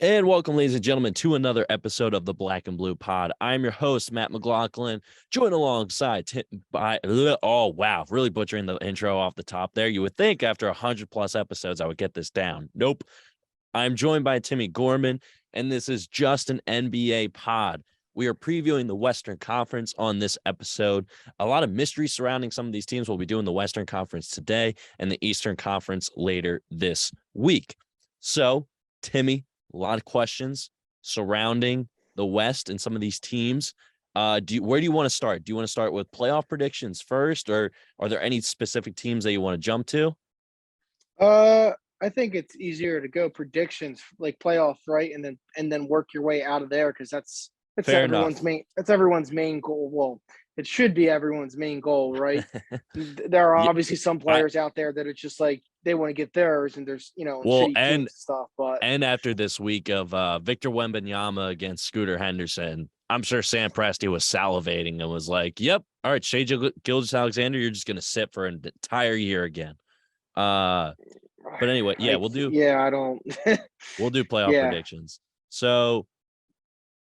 And welcome, ladies and gentlemen, to another episode of the Black and Blue Pod. I'm your host, Matt McLaughlin, joined alongside really butchering the intro off the top there. You would think after 100+ episodes, I would get this down. Nope. I'm joined by Timmy Gorman, and this is just an NBA pod. We are previewing the Western Conference on this episode. A lot of mystery surrounding some of these teams. We'll be doing the Western Conference today and the Eastern Conference later this week. So, Timmy, a lot of questions surrounding the West and some of these teams. Where do you want to start? Do you want to start with playoff predictions first, or are there any specific teams that you want to jump to? I think it's easier to go predictions like playoffs, right? And then work your way out of there because that's Fair everyone's enough. everyone's main goal. Well, it should be everyone's main goal, right? There are Yeah, obviously some players out there that it's just like they want to get theirs, and there's well, shitty teams and stuff. But and after this week of Victor Wembanyama against Scooter Henderson, I'm sure Sam Presti was salivating and was like, "Yep, all right, Shai Gilgeous-Alexander, you're just gonna sit for an entire year again." But anyway, yeah, we'll do I don't. playoff Yeah, predictions. So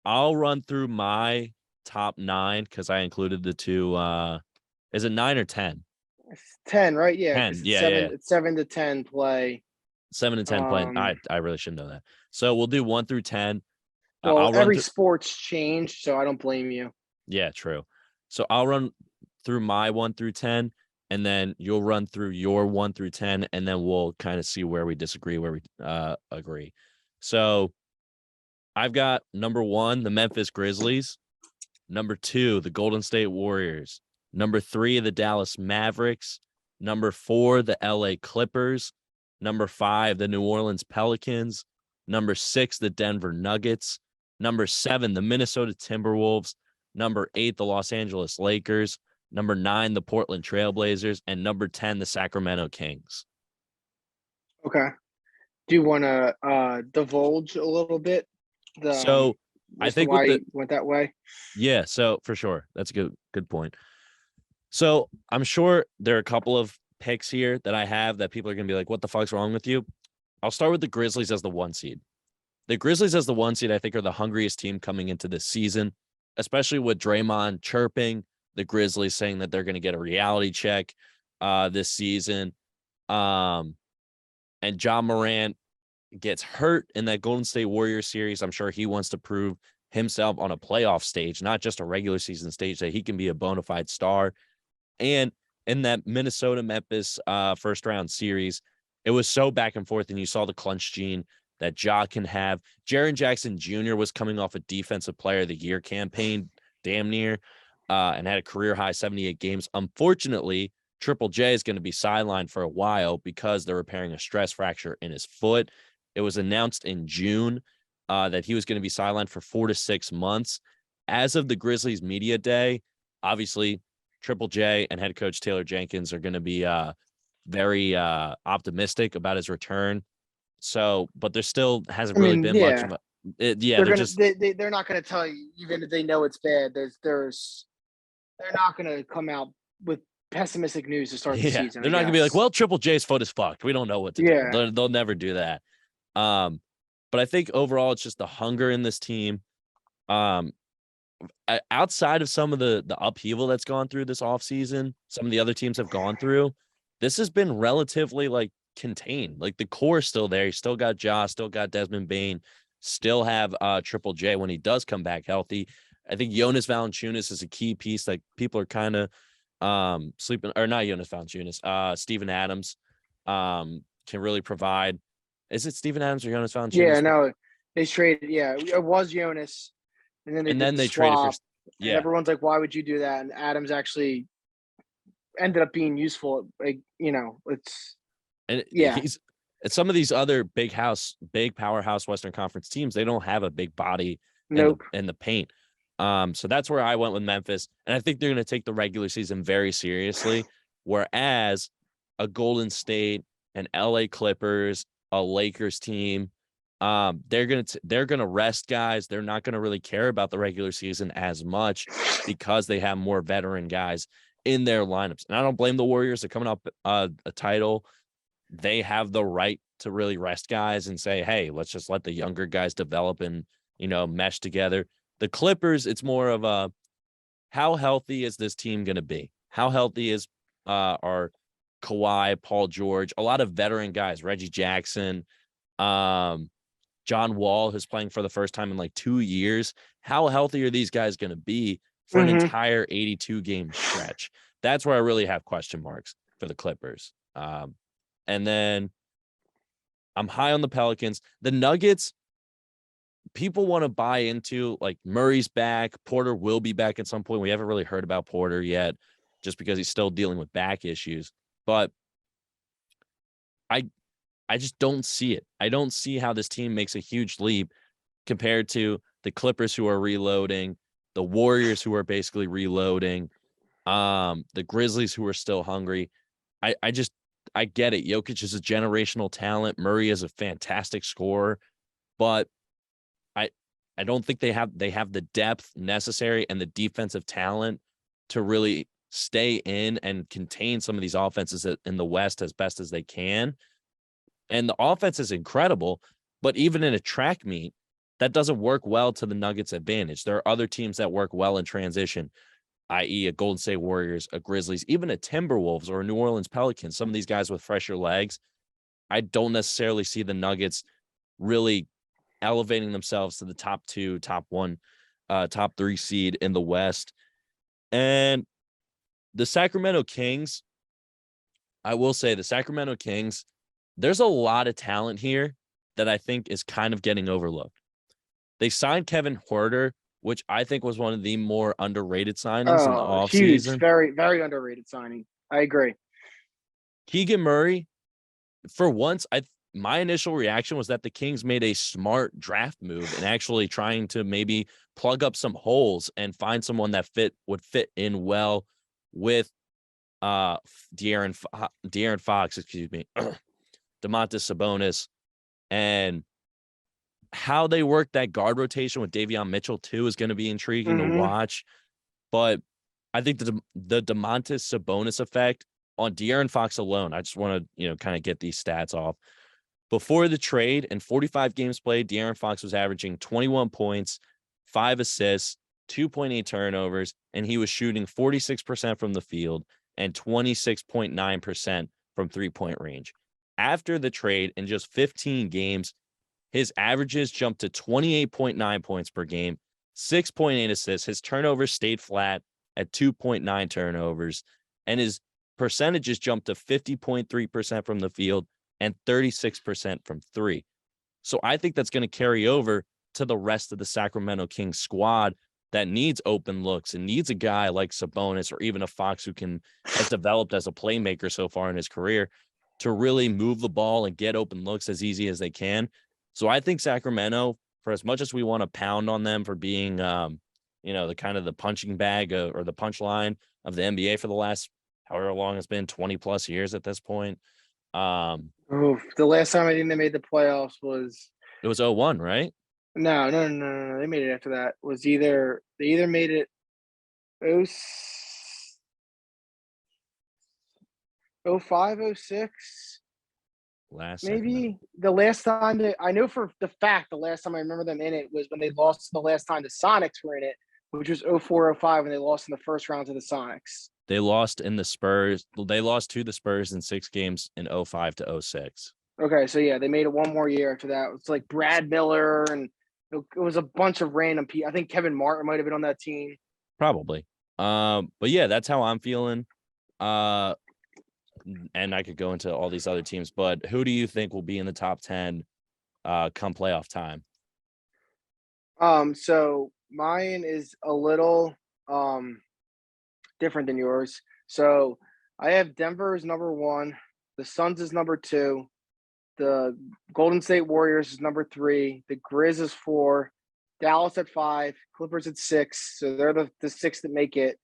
I'll run through my top 9 because I included the two. Is it 9 or 10? it's 10, right? Yeah, 10. because it's Yeah, seven. yeah. It's 7 to 10 play. 7 to 10 playing. I really should know that. So we'll do 1 through 10. Well, I'll run every through. sport's changed, so I don't blame you. Yeah, true. So I'll run through my 1 through 10, and then you'll run through your 1 through 10, and then we'll kind of see where we disagree, where we agree. So I've got number 1, the Memphis Grizzlies. Number 2, the Golden State Warriors. Number 3, the Dallas Mavericks. Number 4, the LA Clippers. Number 5, the New Orleans Pelicans. Number 6, the Denver Nuggets. Number 7, the Minnesota Timberwolves. Number 8, the Los Angeles Lakers. Number 9, the Portland Trailblazers. And number 10, the Sacramento Kings. Okay. Do you want to divulge a little bit? So I think why you went that way. Yeah, so for sure. That's a good point. So I'm sure there are a couple of picks here that I have that people are going to be like, what the fuck's wrong with you? I'll start with the Grizzlies as the 1 seed. The Grizzlies as the 1 seed, I think, are the hungriest team coming into this season, especially with Draymond chirping, the Grizzlies saying that they're going to get a reality check this season. And Ja Morant gets hurt in that Golden State Warriors series. I'm sure he wants to prove himself on a playoff stage, not just a regular season stage, that he can be a bona fide star. And in that Minnesota-Memphis first round series, it was so back and forth, and you saw the clutch gene that Ja can have. Jaren Jackson Jr. was coming off a Defensive Player of the Year campaign, damn near, and had a career-high 78 games. Unfortunately, Triple J is going to be sidelined for a while because they're repairing a stress fracture in his foot. It was announced in June that he was going to be sidelined for 4 to 6 months. As of the Grizzlies media day, obviously, Triple J and head coach Taylor Jenkins are going to be very optimistic about his return. So, but there still hasn't really been much of it. Yeah, they're not going to tell you, even if they know it's bad. They're not going to come out with pessimistic news to start the season. They're not going to be like, well, Triple J's foot is fucked. We don't know what to do. They'll never do that. But I think overall, it's just the hunger in this team. Outside of some of the upheaval that's gone through this offseason, some of the other teams have gone through, this has been relatively like contained. Like the core is still there. You still got Ja, still got Desmond Bane, still have Triple J when he does come back healthy. I think Jonas Valanciunas is a key piece that people are kind of sleeping, or not Jonas Valanciunas, Steven Adams can really provide. Is it Steven Adams or Jonas Valanciunas? Yeah, no, they traded. Yeah, it was Jonas. And then they traded for, and everyone's like, why would you do that? And Adams actually ended up being useful. Like, he's some of these other big powerhouse Western Conference teams, they don't have a big body in the paint. So that's where I went with Memphis. And I think they're going to take the regular season very seriously. Whereas a Golden State, an LA Clippers, a Lakers team, they're gonna rest guys. They're not gonna really care about the regular season as much because they have more veteran guys in their lineups. And I don't blame the Warriors. They're coming up a title. They have the right to really rest guys and say, hey, let's just let the younger guys develop and, mesh together. The Clippers, it's more of a, how healthy is this team going to be? How healthy is our Kawhi, Paul George, a lot of veteran guys, Reggie Jackson, John Wall, who's playing for the first time in like 2 years. How healthy are these guys going to be for an entire 82 game stretch? That's where I really have question marks for the Clippers. And then I'm high on the Pelicans. The Nuggets, people want to buy into, like, Murray's back. Porter will be back at some point. We haven't really heard about Porter yet just because he's still dealing with back issues. But I just don't see it. I don't see how this team makes a huge leap compared to the Clippers, who are reloading, the Warriors, who are basically reloading, the Grizzlies, who are still hungry. I get it. Jokic is a generational talent. Murray is a fantastic scorer, but I don't think they have the depth necessary and the defensive talent to really stay in and contain some of these offenses in the West as best as they can. And the offense is incredible, but even in a track meet, that doesn't work well to the Nuggets' advantage. There are other teams that work well in transition, i.e. a Golden State Warriors, a Grizzlies, even a Timberwolves or a New Orleans Pelicans, some of these guys with fresher legs. I don't necessarily see the Nuggets really elevating themselves to the top 2, top 1, top 3 seed in the West. And the Sacramento Kings, I will say the Sacramento Kings, there's a lot of talent here that I think is kind of getting overlooked. They signed Kevin Huerter, which I think was one of the more underrated signings in the offseason. Huge, very, very underrated signing. I agree. Keegan Murray, for once, my initial reaction was that the Kings made a smart draft move and actually trying to maybe plug up some holes and find someone that would fit in well with De'Aaron Fox, Domantas Sabonis, and how they work that guard rotation with Davion Mitchell too is going to be intriguing to watch. But I think the Domantas Sabonis effect on De'Aaron Fox alone, I just want to, kind of get these stats off. Before the trade, in 45 games played, De'Aaron Fox was averaging 21 points, 5 assists, 2.8 turnovers, and he was shooting 46% from the field and 26.9% from three-point range. After the trade, in just 15 games, his averages jumped to 28.9 points per game, 6.8 assists. His turnovers stayed flat at 2.9 turnovers, and his percentages jumped to 50.3% from the field and 36% from three. So I think that's going to carry over to the rest of the Sacramento Kings squad that needs open looks and needs a guy like Sabonis or even a Fox who has developed as a playmaker so far in his career to really move the ball and get open looks as easy as they can. So I think Sacramento, for as much as we want to pound on them for being, the kind of the punching bag or the punchline of the NBA for the last however long it's been, 20 plus years at this point. The last time I think they made the playoffs was it was 0-1, right? No. They made it after that. They either made it 05, 06. Maybe the last time I know for the fact the last time I remember them in it was when they lost the last time the Sonics were in it, which was 04, 05 when they lost in the first round to the Sonics. They lost in the Spurs. They lost to the Spurs in 6 games in 05 to 06. Okay, so yeah, they made it one more year after that. It's like Brad Miller, and it was a bunch of random people. I think Kevin Martin might have been on that team. Probably. But yeah, that's how I'm feeling. And I could go into all these other teams, but who do you think will be in the top 10 come playoff time? So mine is a little different than yours. So I have Denver as number 1, the Suns is number 2, the Golden State Warriors is number 3, the Grizz is 4, Dallas at 5, Clippers at 6. So they're the 6 that make it.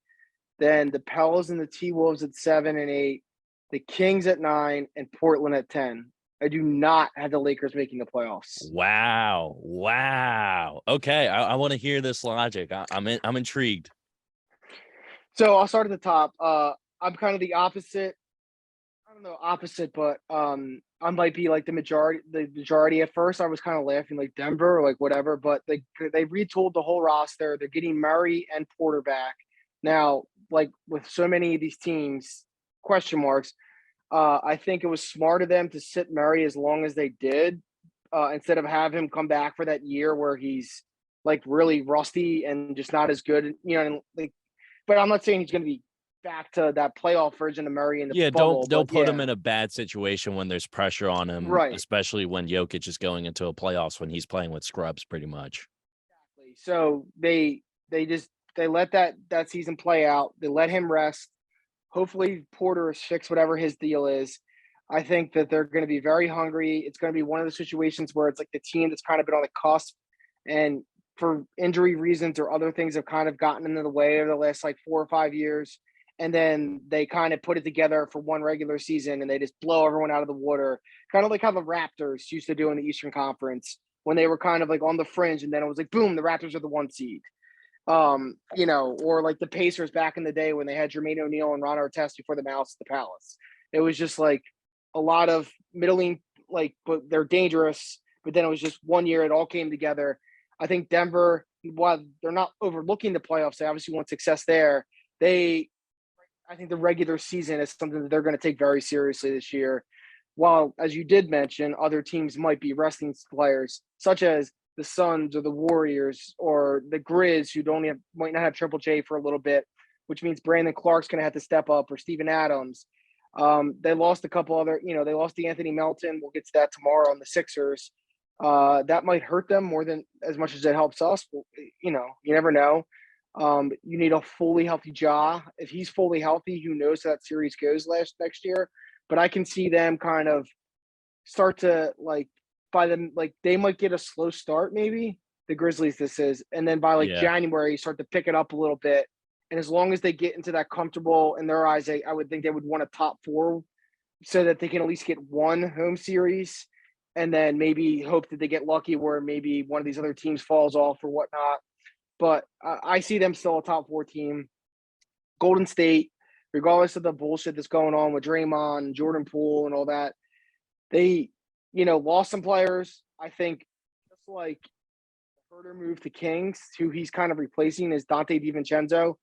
Then the Pels and the T-Wolves at 7 and 8, the Kings at 9, and Portland at 10. I do not have the Lakers making the playoffs. Wow. Okay, I want to hear this logic. I'm intrigued. So I'll start at the top. I'm kind of the opposite. I don't know, but I might be like the majority at first. I was kind of laughing like Denver or like whatever, but they retooled the whole roster. They're getting Murray and Porter back. Now, like with so many of these teams, question marks, I think it was smart of them to sit Murray as long as they did, instead of have him come back for that year where he's like really rusty and just not as good, and like, but I'm not saying he's going to be back to that playoff version of Murray in the Yeah, bubble, don't but put yeah, him in a bad situation when there's pressure on him, right. especially when Jokic is going into a playoffs when he's playing with scrubs pretty much. So they let that season play out. They let him rest. Hopefully Porter is fixed whatever his deal is. I think that they're going to be very hungry. It's going to be one of the situations where it's like the team that's kind of been on the cusp, and for injury reasons or other things have kind of gotten into the way over the last like 4 or 5 years. And then they kind of put it together for one regular season and they just blow everyone out of the water. Kind of like how the Raptors used to do in the Eastern Conference when they were kind of like on the fringe, and then it was like, boom, the Raptors are the 1 seed. Or like the Pacers back in the day when they had Jermaine O'Neal and Ron Artest before the Malice at the Palace. It was just like a lot of middling, like, but they're dangerous. But then it was just 1 year, it all came together. I think Denver, while they're not overlooking the playoffs, they obviously want success there. I think the regular season is something that they're going to take very seriously this year. While, as you did mention, other teams might be resting players, such as the Suns or the Warriors or the Grizz, who might not have Triple J for a little bit, which means Brandon Clark's going to have to step up, or Steven Adams. They lost a couple other, they lost the Anthony Melton. We'll get to that tomorrow on the Sixers. That might hurt them more than as much as it helps us. You never know. You need a fully healthy Ja. If he's fully healthy, who knows how that series goes next year. But I can see them kind of start to they might get a slow start, maybe the Grizzlies this is, and then by like Yeah. January start to pick it up a little bit. And as long as they get into that comfortable in their eyes, I would think they would want a top 4 so that they can at least get one home series, and then maybe hope that they get lucky where maybe one of these other teams falls off or whatnot. But I see them still a top 4 team. Golden State, regardless of the bullshit that's going on with Draymond and Jordan Poole and all that, they, lost some players. I think just like the further move to Kings, who he's kind of replacing is Dante DiVincenzo.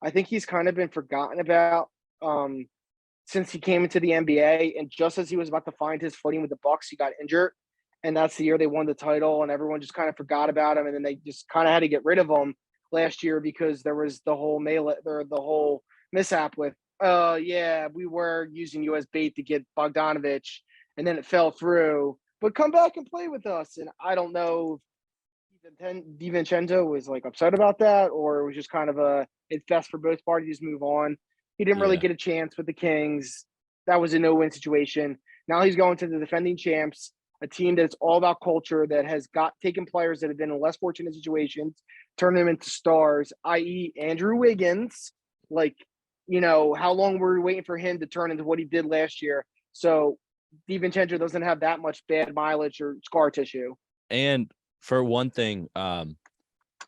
I think he's kind of been forgotten about since he came into the NBA. And just as he was about to find his footing with the Bucks, he got injured. And that's the year they won the title, and everyone just kind of forgot about him. And then they just kind of had to get rid of him last year because there was the whole mishap with, we were using you as bait to get Bogdanovich, and then it fell through. But come back and play with us. And I don't know if DiVincenzo was like upset about that, or it was just kind of it's best for both parties to move on. He didn't really Yeah. get a chance with the Kings. That was a no-win situation. Now he's going to the defending champs, a team that's all about culture, that has taken players that have been in less fortunate situations, turn them into stars, i.e. Andrew Wiggins. How long were we waiting for him to turn into what he did last year? So DiVincenzo doesn't have that much bad mileage or scar tissue. And for one thing,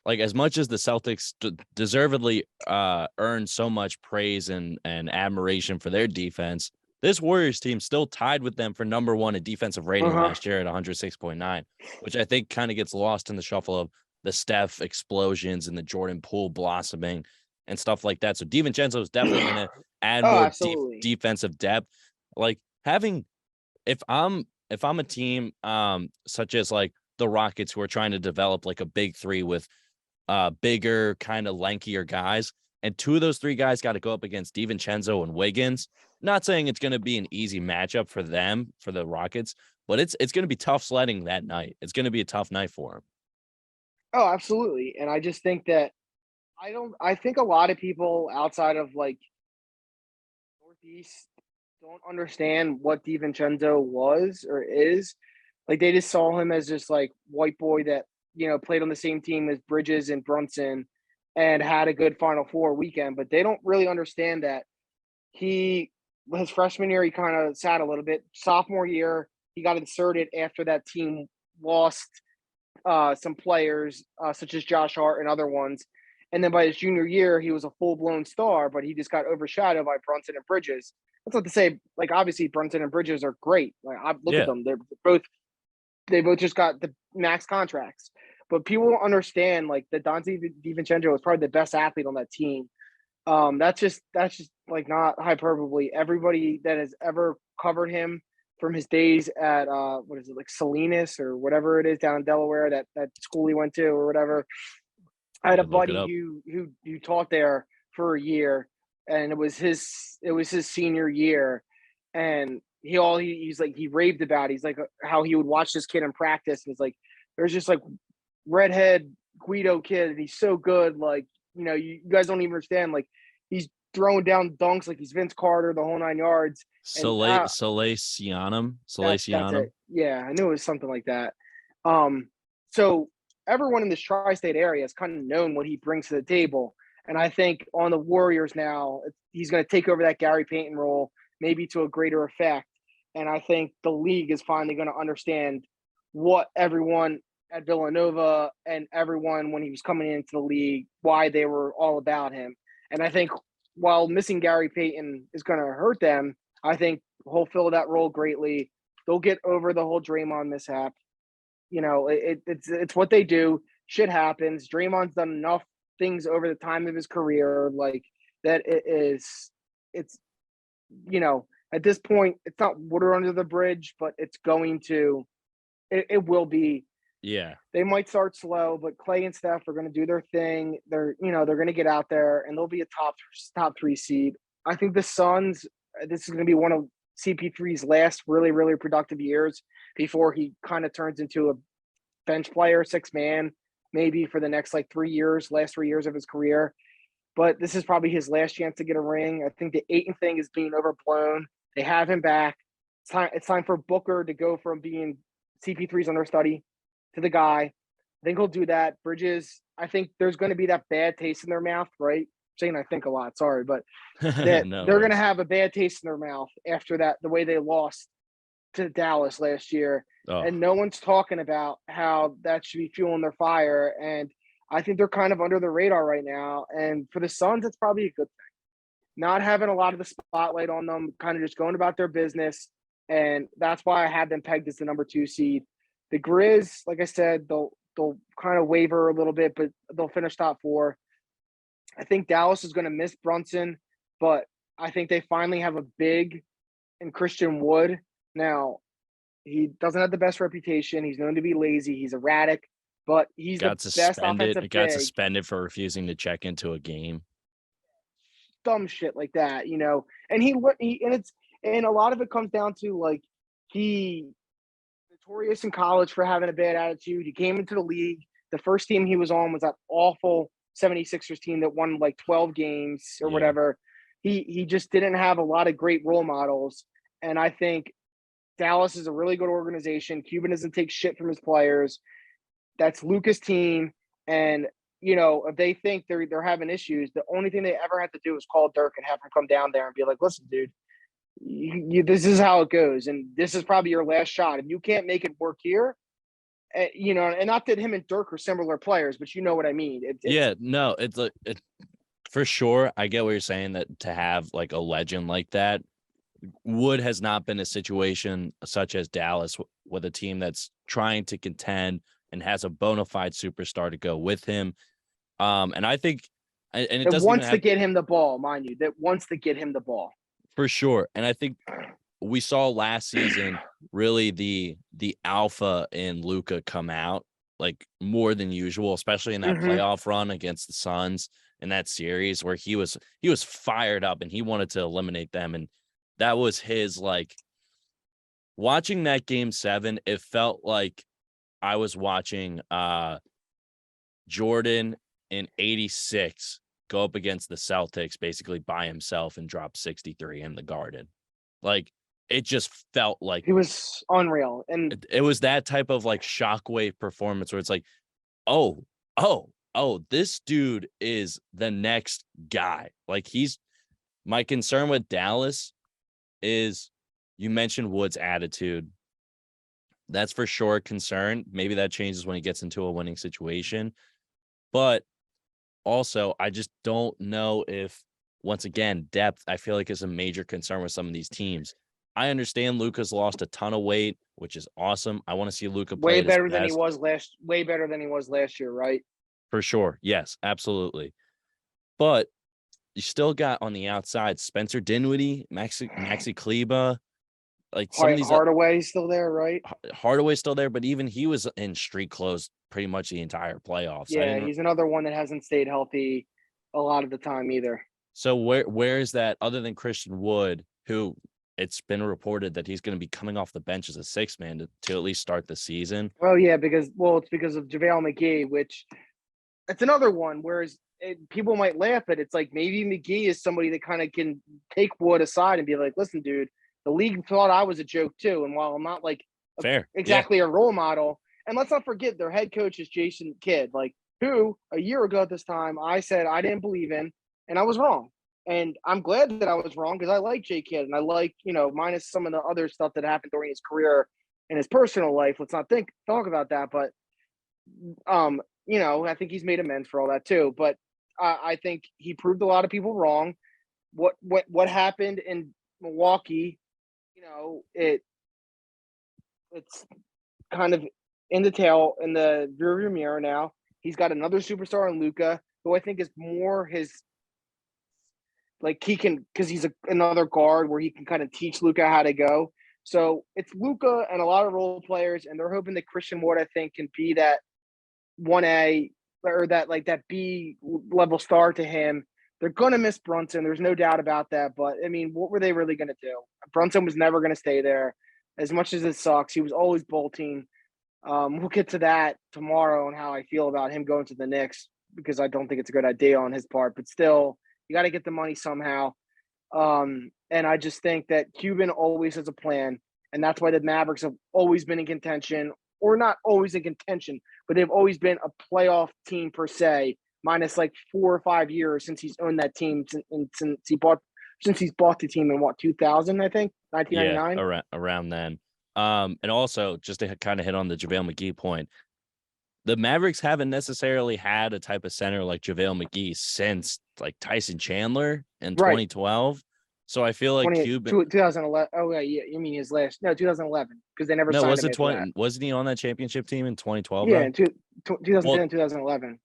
like as much as the Celtics deservedly earned so much praise and admiration for their defense, this Warriors team still tied with them for number 1 in defensive rating last year at 106.9, which I think kind of gets lost in the shuffle of the Steph explosions and the Jordan Poole blossoming and stuff like that. So DiVincenzo is definitely going to add more defensive depth. Like if I'm a team such as like the Rockets, who are trying to develop like a big 3 with bigger, kind of lankier guys, and 2 of those 3 guys got to go up against DiVincenzo and Wiggins. Not saying it's going to be an easy matchup for them, for the Rockets, but it's going to be tough sledding that night. It's going to be a tough night for them. Oh, absolutely. And I just think that I think a lot of people outside of like Northeast don't understand what DiVincenzo was or is. Like they just saw him as this like white boy that, played on the same team as Bridges and Brunson and had a good Final Four weekend, but they don't really understand that his freshman year, he kind of sat a little bit. Sophomore year, he got inserted after that team lost some players such as Josh Hart and other ones. And then by his junior year, he was a full-blown star, but he just got overshadowed by Brunson and Bridges. that's not to say, like, obviously Brunson and Bridges are great. Like, I look at Yeah. them; they both just got the max contracts. But people don't understand, like, that Dante DiVincenzo is probably the best athlete on that team. That's just like not hyperbole. Everybody that has ever covered him from his days at what is it, like Salinas or whatever it is down in Delaware, that school he went to or whatever. I I had a could look it buddy up. who taught there for a year, and it was his senior year, and he's like he raved about it. He's like how he would watch this kid in practice, and it's like there's just like redhead Guido kid, and he's so good. Like, you guys don't even understand. Like, he's throwing down dunks like he's Vince Carter, the whole 9 yards. And that's Salacianum. it. Yeah, I knew it was something like that. So everyone in this tri-state area has kind of known what he brings to the table, and I think on the Warriors now, he's going to take over that Gary Payton role, maybe to a greater effect. And I think the league is finally going to understand what everyone at Villanova and everyone when he was coming into the league, why they were all about him. And I think while missing Gary Payton is going to hurt them, I think he'll fill that role greatly. They'll get over the whole Draymond mishap. It's what they do. Shit happens. Draymond's done enough things over the time of his career, like that. It's at this point, it's not water under the bridge, but it's going to. It will be. Yeah. They might start slow, but Clay and Steph are going to do their thing. They're going to get out there and they'll be a top 3 seed. I think the Suns. This is going to be one of CP3's last really, really productive years before he kind of turns into a bench player, 6-man, maybe for the next like last 3 years of his career. But this is probably his last chance to get a ring. I think the Ayton thing is being overblown. They have him back. It's time for Booker to go from being CP3's understudy to the guy. I think he'll do that. Bridges, I think there's going to be that bad taste in their mouth, right? I'm saying I think a lot, sorry, but that No they're going to worries. have a bad taste in their mouth after that, the way they lost to Dallas last year. Oh, And no one's talking about how that should be fueling their fire. And I think they're kind of under the radar right now. And for the Suns, it's probably a good thing. Not having a lot of the spotlight on them, kind of just going about their business. And that's why I have them pegged as the number 2 seed. The Grizz, like I said, they'll kind of waver a little bit, but they'll finish top 4. I think Dallas is going to miss Brunson, but I think they finally have a big in Christian Wood. Now, he doesn't have the best reputation. He's known to be lazy. He's erratic, but he's the best offensive got big. suspended for refusing to check into a game. Dumb shit like that, And and a lot of it comes down to like he notorious in college for having a bad attitude. He came into the league. The first team he was on was that awful 76ers team that won like 12 games or Yeah. whatever. He just didn't have a lot of great role models. And I think Dallas is a really good organization. Cuban doesn't take shit from his players. That's Luka's team. And, if they think they're having issues, the only thing they ever have to do is call Dirk and have him come down there and be like, listen, dude, this is how it goes. And this is probably your last shot. If you can't make it work here, and not that him and Dirk are similar players, but you know what I mean. It's like for sure. I get what you're saying, that to have like a legend like that, Wood has not been a situation such as Dallas with a team that's trying to contend and has a bona fide superstar to go with him. And I think, and it that doesn't wants even to get him the ball, mind you, that wants to get him the ball. for sure. And I think we saw last season really the alpha in Luka come out like more than usual, especially in that playoff run against the Suns in that series where he was fired up and he wanted to eliminate them. And that was his, like, watching that game 7, it felt like I was watching Jordan in 86 go up against the Celtics basically by himself and drop 63 in the Garden. Like, it just felt like he was unreal. And it was that type of like shockwave performance where it's like, oh, this dude is the next guy. Like, my concern with Dallas is, you mentioned Wood's attitude. That's for sure a concern. Maybe that changes when he gets into a winning situation. But also, I just don't know if once again, depth, I feel like is a major concern with some of these teams. I understand Luka's lost a ton of weight, which is awesome. I want to see Luka play Way at his better than he best was last year, right? for sure. Yes, absolutely. But you still got on the outside Spencer Dinwiddie, Maxi Kleba, like some of these Hardaway's still there, right? Hardaway's still there, but even he was in street clothes pretty much the entire playoffs. Yeah, he's another one that hasn't stayed healthy a lot of the time either. So where is that other than Christian Wood, who it's been reported that he's going to be coming off the bench as a sixth man to at least start the season? Oh yeah, it's because of JaVale McGee, which it's another one. Whereas people might laugh at it. It's like maybe McGee is somebody that kind of can take Wood aside and be like, "Listen, dude, the league thought I was a joke too, and while I'm not like exactly a role model, and let's not forget their head coach is Jason Kidd, like who a year ago at this time I said I didn't believe in, and I was wrong." And I'm glad that I was wrong because I like J Kidd and I like, minus some of the other stuff that happened during his career and his personal life. Let's not talk about that. But I think he's made amends for all that too. But I think he proved a lot of people wrong. What happened in Milwaukee, it's kind of in the rearview mirror now. He's got another superstar in Luka, who I think is more his. Like he can, because he's another guard where he can kind of teach Luka how to go. So it's Luka and a lot of role players, and they're hoping that Christian Wood, I think, can be that 1A or that B level star to him. They're going to miss Brunson. There's no doubt about that. But, I mean, what were they really going to do? Brunson was never going to stay there. As much as it sucks, he was always bolting. We'll get to that tomorrow and how I feel about him going to the Knicks because I don't think it's a good idea on his part. But still, you got to get the money somehow. And I just think that Cuban always has a plan. And that's why the Mavericks have always been in contention, or not always in contention, but they've always been a playoff team per se, minus like 4 or 5 years since he's owned that team since he's bought the team in 2000, I think, 1999. Yeah, around then. And also just to kind of hit on the JaVale McGee point, the Mavericks haven't necessarily had a type of center like JaVale McGee since like Tyson Chandler in 2012. So I feel like Cuban 2011. Oh yeah, you mean his last? No, 2011 because they never. No, signed was him it 20? Wasn't he on that championship team in 2012? Yeah, though? in 2010, 2011.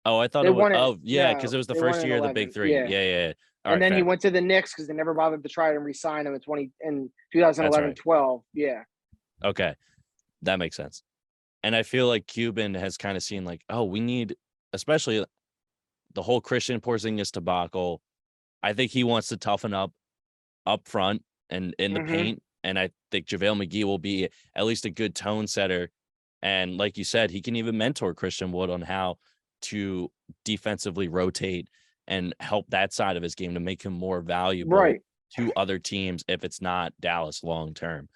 Oh, I thought They it was. won it. Oh, yeah, because No, it was the they first won it in year of the 11. Big Three. Yeah. All And right, then he went to the Knicks because they never bothered to try to re-sign him in 2011, 12. Yeah. Okay, that makes sense. And I feel like Cuban has kind of seen like, oh, we need, especially the whole Christian Porzingis debacle. I think he wants to toughen up front and in the paint. And I think JaVale McGee will be at least a good tone setter. And like you said, he can even mentor Christian Wood on how to defensively rotate and help that side of his game to make him more valuable to other teams if it's not Dallas long term.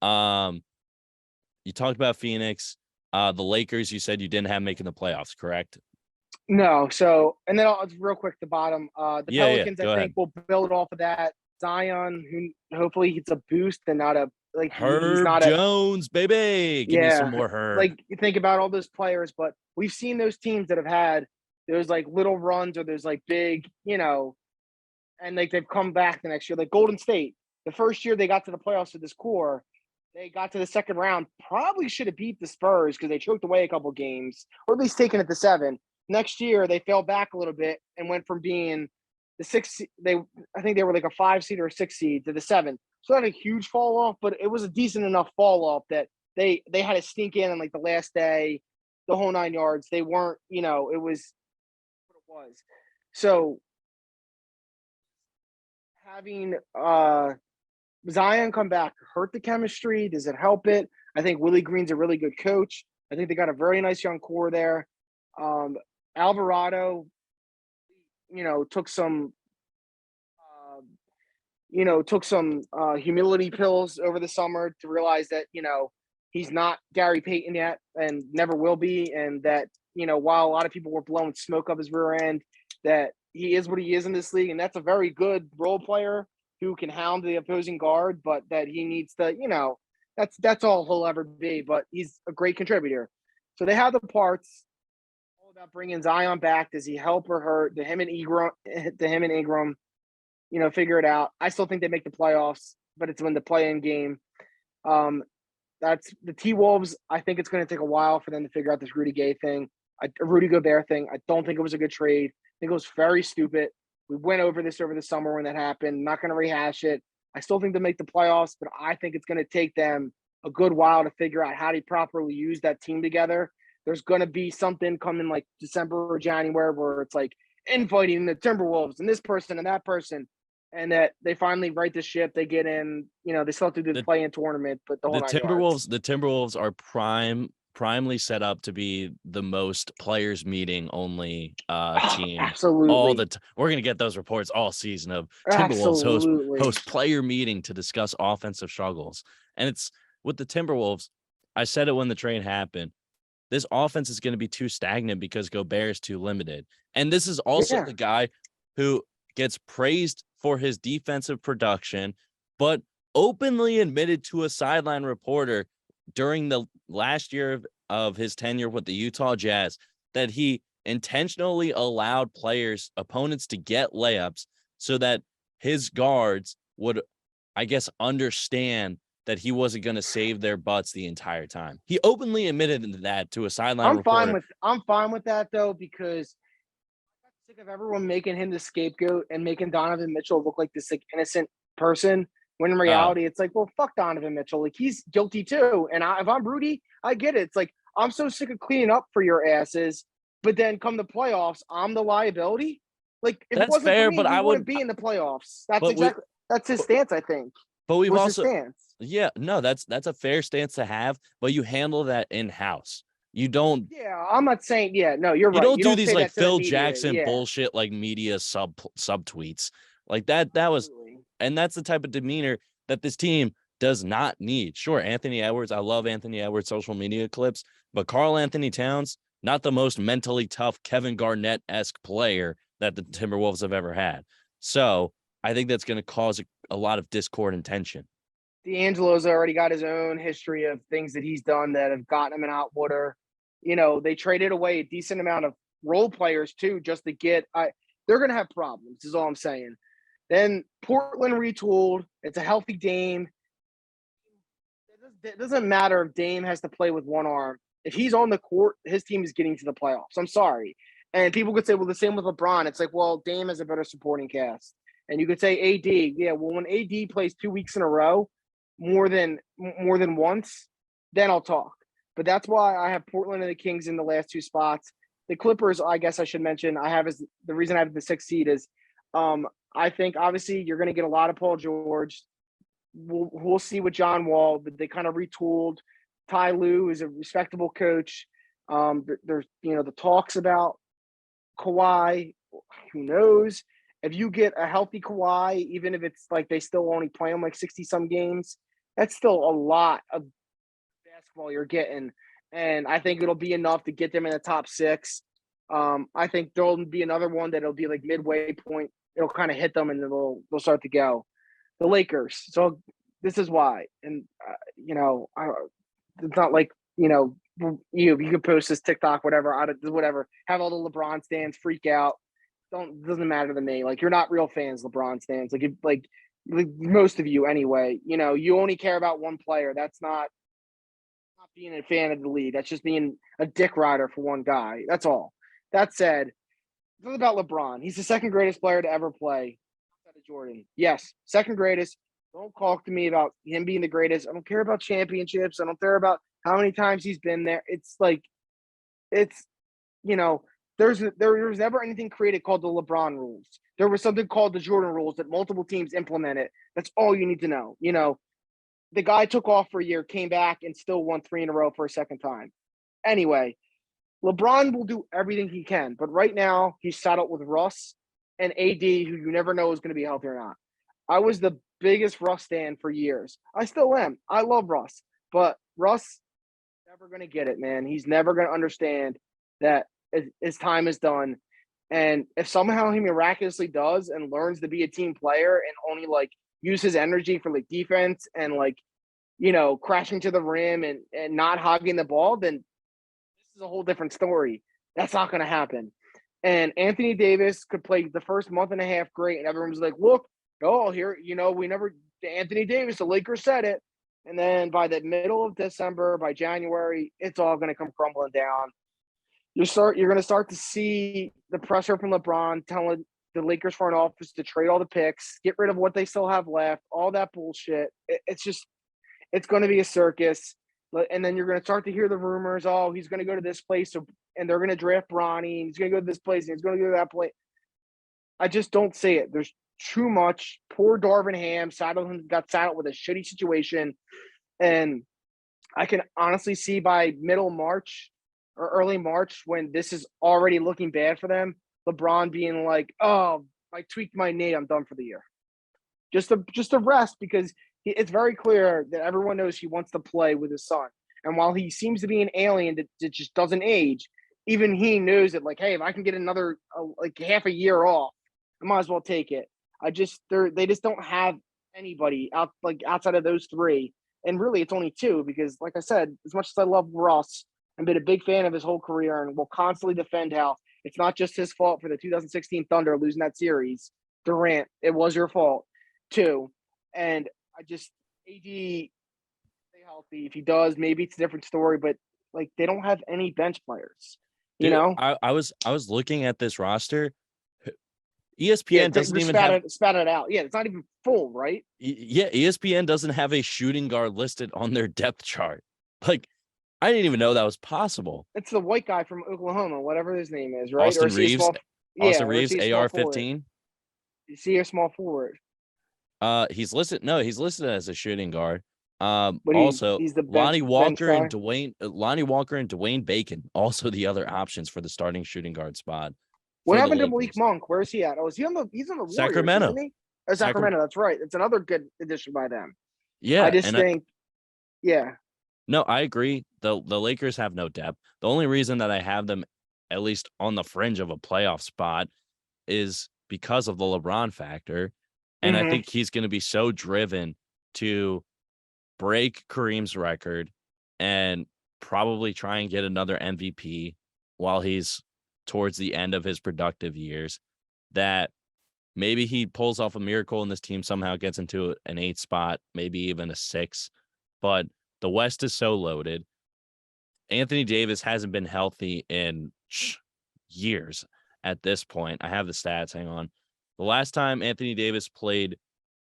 You talked about Phoenix. The Lakers, you said you didn't have making the playoffs, correct? No. So, and then real quick, the bottom. The Pelicans, I think, will build off of that. Zion, who hopefully gets a boost and not a like Herb Jones, baby. Give me some more Herb. Like you think about all those players, but we've seen those teams that have had those like little runs or those like big, and like they've come back the next year. Like Golden State, the first year they got to the playoffs with this core, they got to the second round. Probably should have beat the Spurs because they choked away a couple games, or at least taken it to 7. Next year they fell back a little bit and went from being the 6. I think they were like a 5 seed or a 6 seed to the 7. So not a huge fall off, but it was a decent enough fall off that they had to sneak in on like the last day, the whole 9 yards. They weren't, it was what it was. So having Zion come back hurt the chemistry? Does it help it? I think Willie Green's a really good coach. I think they got a very nice young core there. Alvarado, took some humility pills over the summer to realize that, he's not Gary Payton yet and never will be. And that, while a lot of people were blowing smoke up his rear end, that he is what he is in this league. And that's a very good role player who can hound the opposing guard, but that he needs to, that's all he'll ever be, but he's a great contributor. So they have the parts. All about bringing Zion back. Does he help or hurt? To him and Ingram, figure it out. I still think they make the playoffs, but it's when the play-in game. That's the T-Wolves. I think it's going to take a while for them to figure out this Rudy Gobert thing. I don't think it was a good trade. I think it was very stupid. We went over this over the summer when that happened. Not going to rehash it. I still think they'll make the playoffs, but I think it's going to take them a good while to figure out how to properly use that team together. There's going to be something coming like December or January where it's like infighting the Timberwolves and this person and that person, and that they finally right the ship. They get in, they still have to do the play-in tournament, but the Timberwolves are primely set up to be the most players meeting only team. Absolutely. We're going to get those reports all season of Timberwolves host player meeting to discuss offensive struggles. And it's with the Timberwolves. I said it when the trade happened. This offense is going to be too stagnant because Gobert is too limited. And this is also the guy who gets praised for his defensive production, but openly admitted to a sideline reporter during the last year of his tenure with the Utah Jazz that he intentionally allowed opponents to get layups so that his guards would, I guess, understand that he wasn't going to save their butts the entire time. He openly admitted that to a sideline reporter. I'm fine with that, though, because I'm sick of everyone making him the scapegoat and making Donovan Mitchell look like this innocent person, when in reality, it's like, well, fuck Donovan Mitchell. Like, he's guilty too. And if I'm Rudy, I get it. It's like, I'm so sick of cleaning up for your asses, but then come the playoffs, I'm the liability. Like, if it wasn't fair, for me, but I wouldn't be in the playoffs. That's his stance, I think. But we've also, that's a fair stance to have, but you handle that in-house. You don't. Yeah, I'm not saying. Yeah, no, you're right. You don't do these like Phil Jackson bullshit like media sub tweets like that. That was, and that's the type of demeanor that this team does not need. Sure, Anthony Edwards. I love Anthony Edwards' social media clips, but Karl Anthony Towns, not the most mentally tough Kevin Garnett-esque player that the Timberwolves have ever had. So I think that's going to cause a lot of discord and tension. D'Angelo's already got his own history of things that he's done that have gotten him in hot water. They traded away a decent amount of role players too, just to get. They're going to have problems. Is all I'm saying. Then Portland retooled. It's a healthy Dame. It doesn't matter if Dame has to play with one arm. If he's on the court, his team is getting to the playoffs. I'm sorry. And people could say, well, the same with LeBron. It's like, well, Dame has a better supporting cast. And you could say AD. Yeah, well, when AD plays 2 weeks in a row, more than once, then I'll talk. But that's why I have Portland and the Kings in the last two spots. The Clippers, I guess I should mention, the reason I have the 6th seed is I think obviously you're going to get a lot of Paul George. We'll see with John Wall, but they kind of retooled. Ty Lue is a respectable coach. There's the talks about Kawhi. Who knows? If you get a healthy Kawhi, even if it's like they still only play him like 60-some games, that's still a lot of basketball you're getting. And I think it'll be enough to get them in the top 6. I think there'll be another one that'll be like midway point. It'll kind of hit them and they'll start to go. The Lakers. So this is why. And, it's not like, you can post this TikTok, whatever, have all the LeBron stands freak out. Doesn't matter to me. Like, you're not real fans, LeBron stands. Like most of you anyway. You only care about one player. That's not being a fan of the league. That's just being a dick rider for one guy. That's all. That said, it's not about LeBron. He's the second greatest player to ever play outside of Jordan. Yes, second greatest. Don't talk to me about him being the greatest. I don't care about championships. I don't care about how many times he's been there. It's like, there was never anything created called the LeBron rules. There was something called the Jordan rules that multiple teams implemented. That's all you need to know. The guy took off for a year, came back, and still won 3 in a row for a second time. Anyway, LeBron will do everything he can, but right now he's saddled with Russ and AD, who you never know is going to be healthy or not. I was the biggest Russ stan for years. I still am. I love Russ, but Russ never going to get it, man. He's never going to understand that his time is done. And if somehow he miraculously does and learns to be a team player and only like use his energy for like defense and like, crashing to the rim and not hogging the ball, then this is a whole different story. That's not going to happen. And Anthony Davis could play the first month and a half great, and everyone's like, look, oh, here, we never – Anthony Davis, the Lakers said it. And then by the middle of December, by January, it's all going to come crumbling down. You're going to start to see the pressure from LeBron telling the Lakers front office to trade all the picks, get rid of what they still have left, all that bullshit. It's going to be a circus. And then you're going to start to hear the rumors, oh, he's going to go to this place, and they're going to draft Bronny, and he's going to go to this place, and he's going to go to that place. I just don't see it. There's too much. Poor Darvin Ham got saddled with a shitty situation. And I can honestly see by middle March or early March, when this is already looking bad for them, LeBron being like, oh, I tweaked my knee, I'm done for the year. Just to rest, because it's very clear that everyone knows he wants to play with his son. And while he seems to be an alien that just doesn't age, even he knows that, like, hey, if I can get another like half a year off, I might as well take it. They just don't have anybody outside of those three. And really, it's only two, because, like I said, as much as I love Russ, I've been a big fan of his whole career and will constantly defend how it's not just his fault for the 2016 Thunder losing that series. Durant, it was your fault too. And AD, stay healthy. If he does, maybe it's a different story, but like, they don't have any bench players. You know, I was looking at this roster. ESPN doesn't even spat it out. Yeah, it's not even full, right? Yeah, ESPN doesn't have a shooting guard listed on their depth chart. Like, I didn't even know that was possible. It's the white guy from Oklahoma, whatever his name is, right? Austin Reeves, AR-15. You see a small forward. He's listed. No, he's listed as a shooting guard. But also, he's the Lonnie Walker and Dwayne Bacon, also the other options for the starting shooting guard spot. What happened to Malik Monk? Where is he at? Oh, he's on the Warriors, Sacramento. Isn't he? Oh, Sacramento. That's right. It's another good addition by them. Yeah, yeah. No, I agree. The Lakers have no depth. The only reason that I have them at least on the fringe of a playoff spot is because of the LeBron factor. And I think he's going to be so driven to break Kareem's record and probably try and get another MVP while he's towards the end of his productive years, that maybe he pulls off a miracle and this team somehow gets into an 8th spot, maybe even a 6. But the West is so loaded. Anthony Davis hasn't been healthy in years at this point. I have the stats. Hang on. The last time Anthony Davis played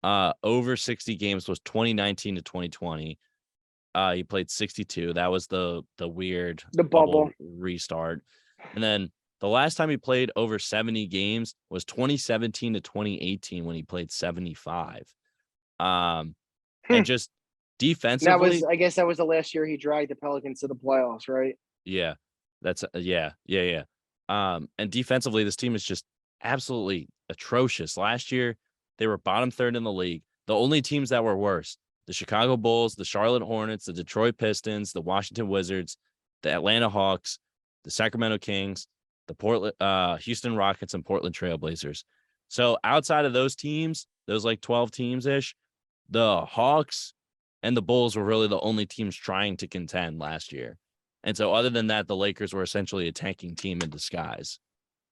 over 60 games was 2019 to 2020. He played 62. That was the weird bubble restart. And then the last time he played over 70 games was 2017 to 2018 when he played 75. And just defensively, I guess that was the last year he dragged the Pelicans to the playoffs, right? Yeah. That's yeah. And defensively, this team is just absolutely atrocious. Last year, they were bottom third in the league. The only teams that were worse: the Chicago Bulls, the Charlotte Hornets, the Detroit Pistons, the Washington Wizards, the Atlanta Hawks, the Sacramento Kings, the Houston Rockets, and Portland Trailblazers. So outside of those teams, those like 12 teams ish, the Hawks and the Bulls were really the only teams trying to contend last year. And so other than that, the Lakers were essentially a tanking team in disguise.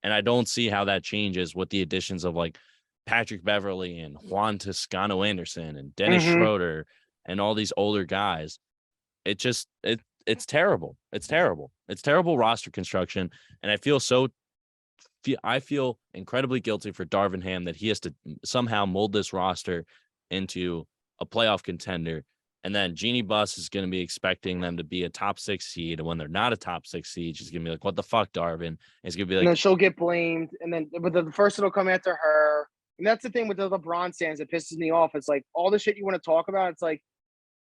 And I don't see how that changes with the additions of like Patrick Beverly and Juan Toscano Anderson and Dennis Schroeder and all these older guys. It's terrible. It's terrible. It's terrible roster construction. And I feel incredibly guilty for Darvin Ham that he has to somehow mold this roster into a playoff contender. And then Jeannie Buss is going to be expecting them to be a top 6 seed. And when they're not a top 6 seed, she's going to be like, what the fuck, Darvin? And it's going to be like, and then she'll get blamed. And then, but the first it'll come after her. And that's the thing with the LeBron stands that pisses me off. It's like all the shit you want to talk about. It's like,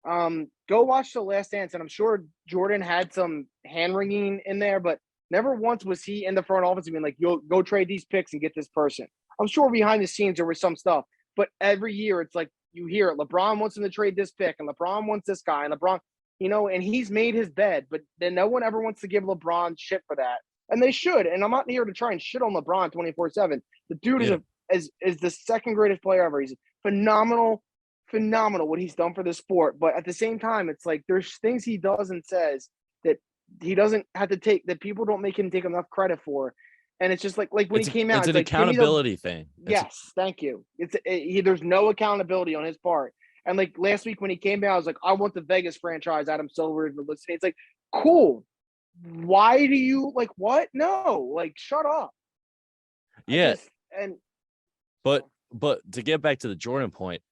go watch The Last Dance. And I'm sure Jordan had some hand wringing in there, but never once was he in the front office being like, yo, go trade these picks and get this person. I'm sure behind the scenes there was some stuff, but every year it's like, you hear it. LeBron wants him to trade this pick, and LeBron wants this guy, and LeBron, and he's made his bed, but then no one ever wants to give LeBron shit for that. And they should. And I'm not here to try and shit on LeBron 24/7. The dude is the second greatest player ever. He's phenomenal what he's done for the sport. But at the same time, it's like there's things he does and says that he doesn't have to take that. People don't make him take enough credit for, and it's just like when he came out, it's an it's like give me the accountability thing. yes, thank you. There's no accountability on his part. And like last week when he came out, I was like, I want the Vegas franchise. Adam Silver is listening. It's like, cool. Why do you like what? No, like shut up. Yeah, and but to get back to the Jordan point,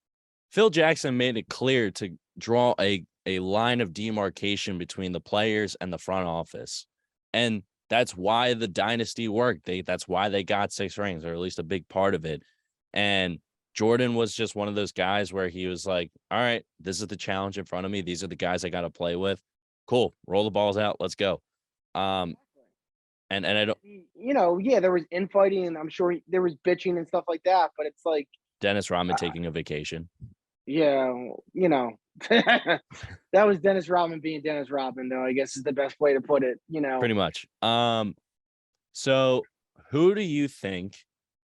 Phil Jackson made it clear to draw a line of demarcation between the players and the front office. And that's why the dynasty worked. That's why they got 6 rings, or at least a big part of it. And Jordan was just one of those guys where he was like, all right, this is the challenge in front of me. These are the guys I got to play with. Cool. Roll the balls out. Let's go. And I don't, yeah, there was infighting, and I'm sure there was bitching and stuff like that. But it's like Dennis Rodman taking a vacation. Yeah, that was Dennis Rodman being Dennis Rodman, though, I guess is the best way to put it, Pretty much. So who do you think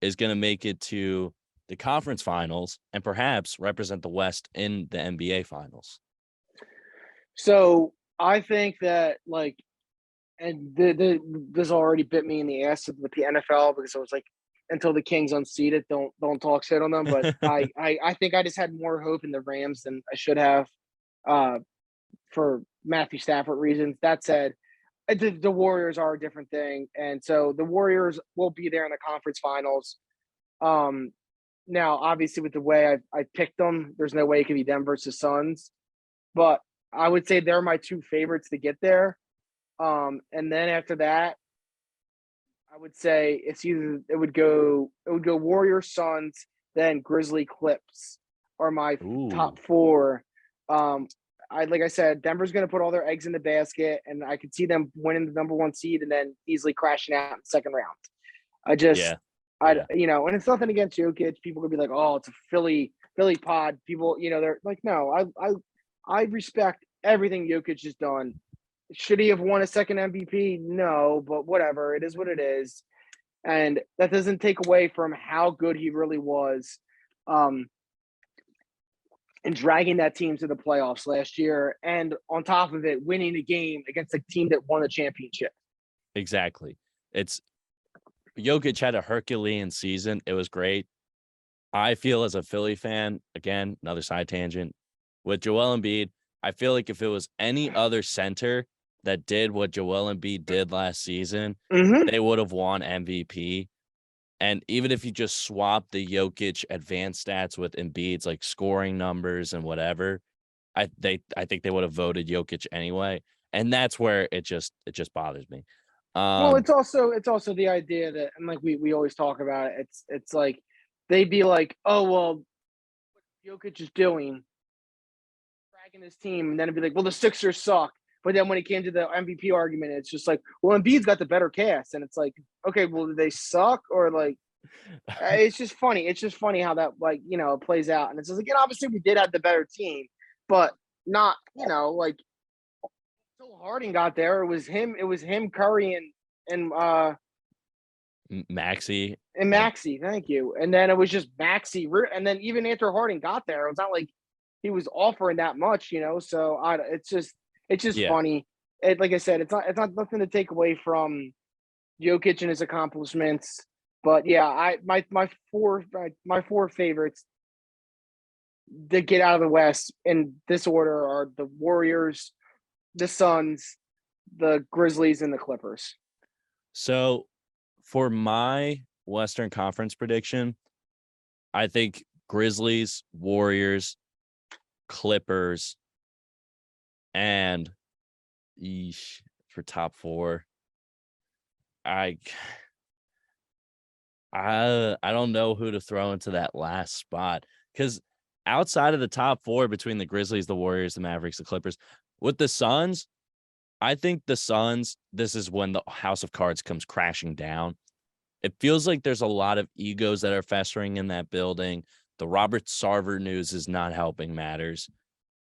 is going to make it to the conference finals and perhaps represent the West in the NBA finals? So I think that and this already bit me in the ass of the NFL because I was like, until the Kings unseated, don't talk shit on them. But I think I just had more hope in the Rams than I should have, for Matthew Stafford reasons. That said, the Warriors are a different thing, and so the Warriors will be there in the conference finals. Now obviously with the way I picked them, there's no way it could be them versus Suns, but I would say they're my 2 favorites to get there. And then after that, I would say it would go Warriors, Suns, then Grizzly, Clips are my top 4. Like I said, Denver's going to put all their eggs in the basket, and I could see them winning the number 1 seed and then easily crashing out in the second round. And it's nothing against Jokic. People could be like, oh, it's a Philly pod. People, they're like, no, I respect everything Jokic has done. Should he have won a second MVP? No, but whatever. It is what it is. And that doesn't take away from how good he really was in dragging that team to the playoffs last year. And on top of it, winning a game against a team that won a championship. Exactly. Jokic had a Herculean season. It was great. I feel as a Philly fan, again, another side tangent, with Joel Embiid, I feel like if it was any other center that did what Joel Embiid did last season, they would have won MVP. And even if you just swap the Jokic advanced stats with Embiid's like scoring numbers and whatever, I think they would have voted Jokic anyway. And that's where it just bothers me. Well, it's also the idea that, and like we always talk about it, it's like they'd be like, oh well, what Jokic is doing, dragging his team, and then it'd be like, well, the Sixers suck. But then when it came to the MVP argument, it's just like, well, Embiid's got the better cast, and it's like, okay, well, do they suck or like? It's just funny. It's just funny how that plays out, and it's just like, obviously we did have the better team, but not like until Harden got there. It was him, Curry, and Maxey. And Maxey, thank you. And then it was just Maxey, and then even after Harden got there, it was not like he was offering that much, So it's just funny. Like I said, it's not nothing to take away from Jokic and his accomplishments, but yeah, my four favorites to get out of the West in this order are the Warriors, the Suns, the Grizzlies, and the Clippers. So for my Western Conference prediction, I think Grizzlies, Warriors, Clippers, and for top 4, I don't know who to throw into that last spot, because outside of the top 4 between the Grizzlies, the Warriors, the Mavericks, the Clippers, with the Suns, I think the Suns, this is when the house of cards comes crashing down. It feels like there's a lot of egos that are festering in that building. The Robert Sarver news is not helping matters.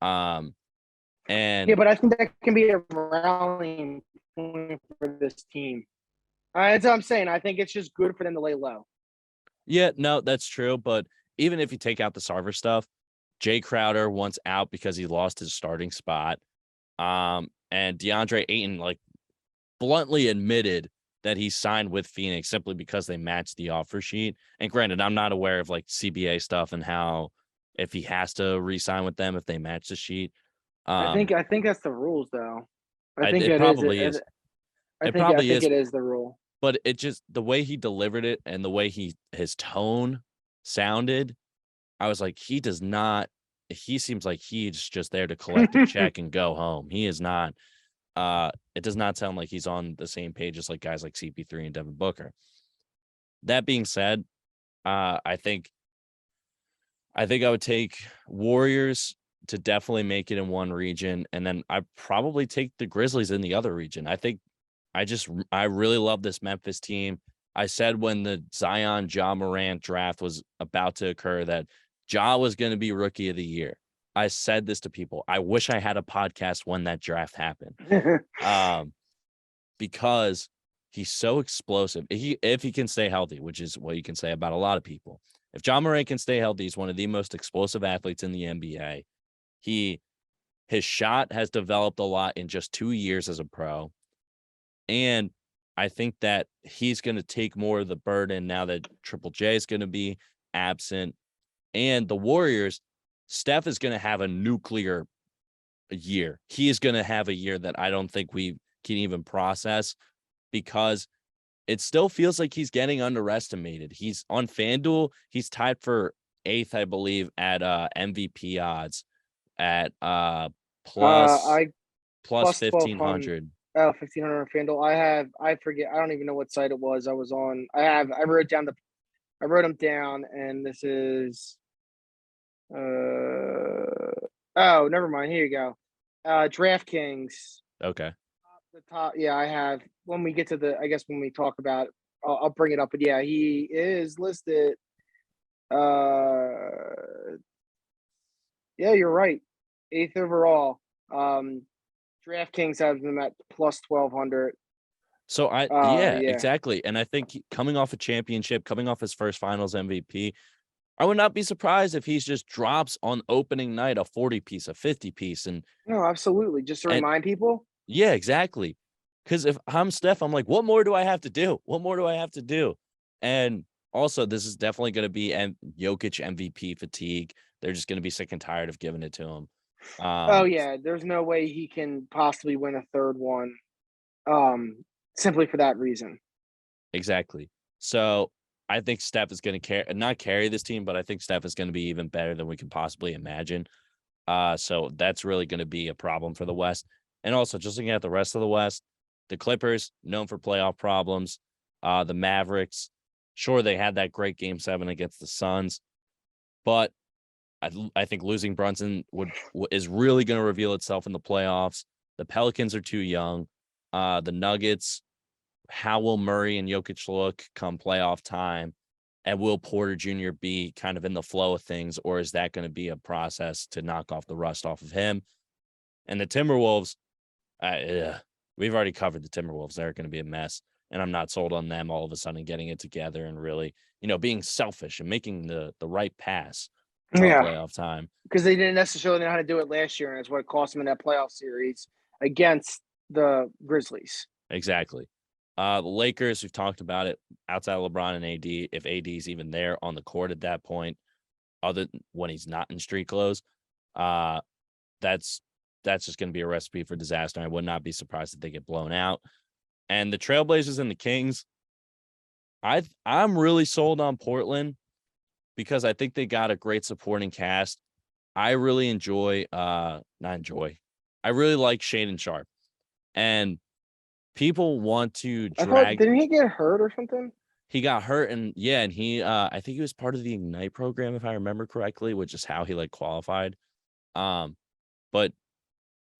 And yeah, but I think that can be a rallying point for this team. That's what I'm saying. I think it's just good for them to lay low. Yeah, no, that's true. But even if you take out the Sarver stuff, Jay Crowder wants out because he lost his starting spot. And DeAndre Ayton bluntly admitted that he signed with Phoenix simply because they matched the offer sheet. And granted, I'm not aware of CBA stuff and how if he has to re-sign with them if they match the sheet. I think that's the rules, though. I think It it is. probably is. I It think probably is. it is the rule. But it just the way he delivered it and the way his tone sounded, I was like, he does not. He seems like he's just there to collect a check and go home. He is not. It does not sound like he's on the same page as guys like CP3 and Devin Booker. That being said, I think I would take Warriors to definitely make it in one region, and then I probably take the Grizzlies in the other region. I really love this Memphis team. I said when the Zion Ja Morant draft was about to occur that Ja was going to be rookie of the year. I said this to people. I wish I had a podcast when that draft happened. Because he's so explosive. If he can stay healthy, which is what you can say about a lot of people. If Ja Morant can stay healthy, he's one of the most explosive athletes in the NBA. His shot has developed a lot in just 2 years as a pro. And I think that he's going to take more of the burden now that Triple J is going to be absent. And the Warriors, Steph is going to have a nuclear year. He is going to have a year that I don't think we can even process because it still feels like he's getting underestimated. He's on FanDuel. He's tied for 8th, I believe, at MVP odds at plus I plus 1,500. 1,500 FanDuel. I forget. I don't even know what site it was. I was on. I wrote them down, and this is. Oh, never mind. Here you go. DraftKings. Okay. The top. Yeah, I have. When we get to I guess when we talk about it, I'll bring it up. But yeah, he is listed. Yeah, you're right. 8th overall. DraftKings has them at plus 1,200. So Yeah. exactly. And I think coming off a championship, coming off his first finals MVP, I would not be surprised if he's just drops on opening night a 40 piece, a 50 piece. And No, absolutely. Just to remind people. Yeah, exactly. Because if I'm Steph, I'm like, what more do I have to do? What more do I have to do? And also, this is definitely going to be Jokic MVP fatigue. They're just going to be sick and tired of giving it to him. Oh yeah, there's no way he can possibly win a third one. Simply for that reason. Exactly. So I think Steph is going to not carry this team, but I think Steph is going to be even better than we can possibly imagine. So that's really going to be a problem for the West. And also, just looking at the rest of the West, the Clippers, known for playoff problems. The Mavericks, sure, they had that great Game 7 against the Suns, but I think losing Brunson is really going to reveal itself in the playoffs. The Pelicans are too young. The Nuggets, how will Murray and Jokic look come playoff time? And will Porter Jr. be kind of in the flow of things, or is that going to be a process to knock off the rust off of him? And the Timberwolves, we've already covered the Timberwolves. They're going to be a mess. And I'm not sold on them all of a sudden getting it together and really, being selfish and making the right pass playoff time. Because they didn't necessarily know how to do it last year, and it's what cost them in that playoff series against the Grizzlies. Exactly. The Lakers, we've talked about it, outside of LeBron and AD, if AD is even there on the court at that point, other than when he's not in street clothes, that's just going to be a recipe for disaster. I would not be surprised if they get blown out. And the Trailblazers and the Kings, I'm really sold on Portland because I think they got a great supporting cast. I really I really like Shaedon Sharp. And people want to drag. Didn't he get hurt or something? He got hurt, and he I think he was part of the Ignite program, if I remember correctly, which is how he qualified. But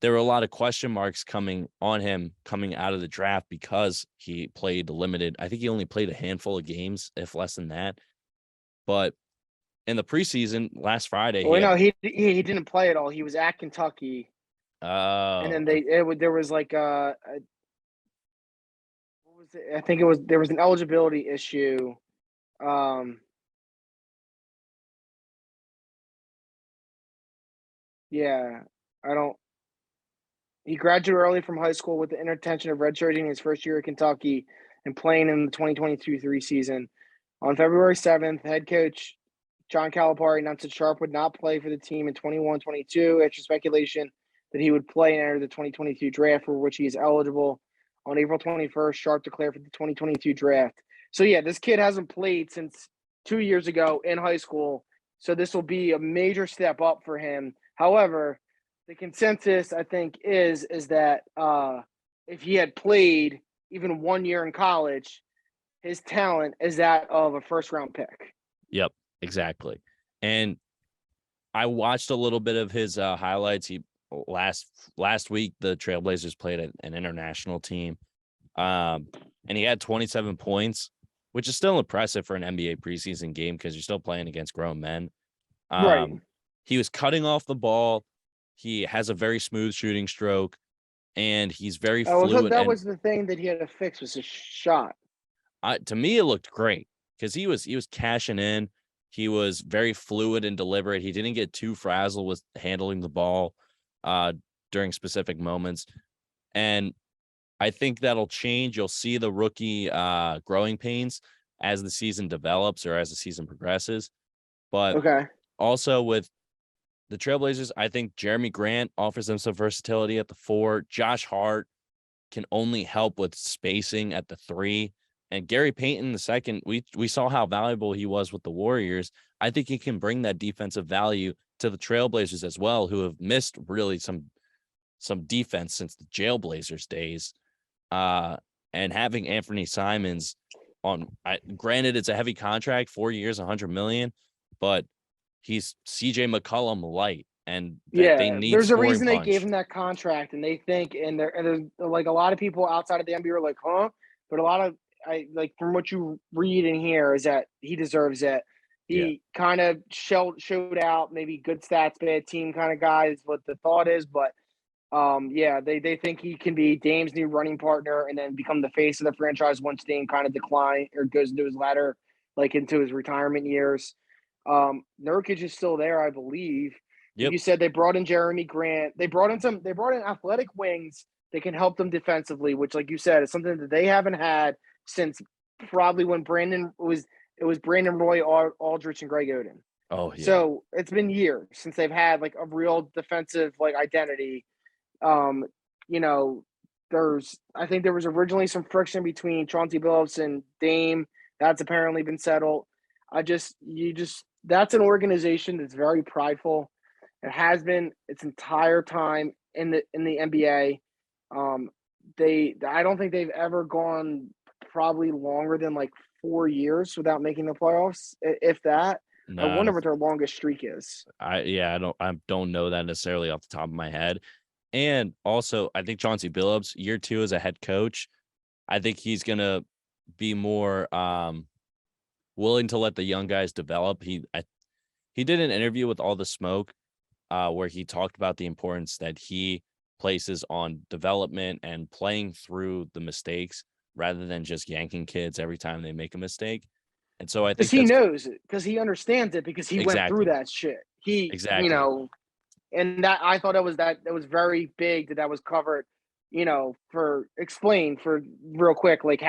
there were a lot of question marks coming out of the draft because he played limited. I think he only played a handful of games, if less than that. But in the preseason last Friday, he didn't play at all. He was at Kentucky. And then there was what was it? I think there was an eligibility issue. Yeah, I don't. He graduated early from high school with the intention of redshirting his first year at Kentucky and playing in the 2022-3 season. On February 7th, head coach John Calipari announced that Sharp would not play for the team in 21-22 after speculation that he would play and enter the 2022 draft, for which he is eligible. On April 21st, Sharp declared for the 2022 draft. So, yeah, this kid hasn't played since 2 years ago in high school, so this will be a major step up for him. However, the consensus, I think, is that if he had played even 1 year in college, his talent is that of a first-round pick. Yep, exactly. And I watched a little bit of his highlights. He last week the Trailblazers played an international team, and he had 27 points, which is still impressive for an NBA preseason game because you're still playing against grown men. Right. He was cutting off the ball. He has a very smooth shooting stroke, and he's very I thought fluid. that And was the thing that he had to fix was his shot. to me, it looked great because he was cashing in. He was very fluid and deliberate. He didn't get too frazzled with handling the ball during specific moments. And I think that'll change. You'll see the rookie growing pains as the season develops or as the season progresses. But Okay. also with the Trailblazers, I think Jeremy Grant offers them some versatility at the 4. Josh Hart can only help with spacing at the 3. And Gary Payton II, we saw how valuable he was with the Warriors. I think he can bring that defensive value to the Trailblazers as well, who have missed really some defense since the Jailblazers days. And having Anthony Simons granted it's a heavy contract, 4 years, $100 million, but he's CJ McCollum light, and that they need there's a scoring reason they punch. gave him that contract, and they think, and there's like a lot of people outside of the NBA are like, huh? But a lot of from what you read and hear is that he deserves it. He kind of showed out, maybe good stats, bad team kind of guy is what the thought is, but they think he can be Dame's new running partner and then become the face of the franchise once Dame kind of decline or goes into his ladder, like into his retirement years. Nurkic is still there, I believe. Yep. Like you said, they brought in Jeremy Grant. They brought in athletic wings that can help them defensively, which, like you said, is something that they haven't had since probably when it was Brandon Roy, Aldrich, and Greg Oden. Oh yeah. So it's been years since they've had like a real defensive like identity. I think there was originally some friction between Chauncey Billups and Dame. That's apparently been settled. That's an organization that's very prideful. It has been its entire time in the NBA. I don't think they've ever gone probably longer than like 4 years without making the playoffs, if that. I wonder what their longest streak is. I don't know that necessarily off the top of my head. And also, I think Chauncey Billups, year 2 as a head coach, I think he's gonna be more willing to let the young guys develop. He did an interview with All the Smoke where he talked about the importance that he places on development and playing through the mistakes rather than just yanking kids every time they make a mistake. And so I think because he knows it, because he understands it, because he went through that shit. And that I thought that was very big that was covered. For explain for real quick, like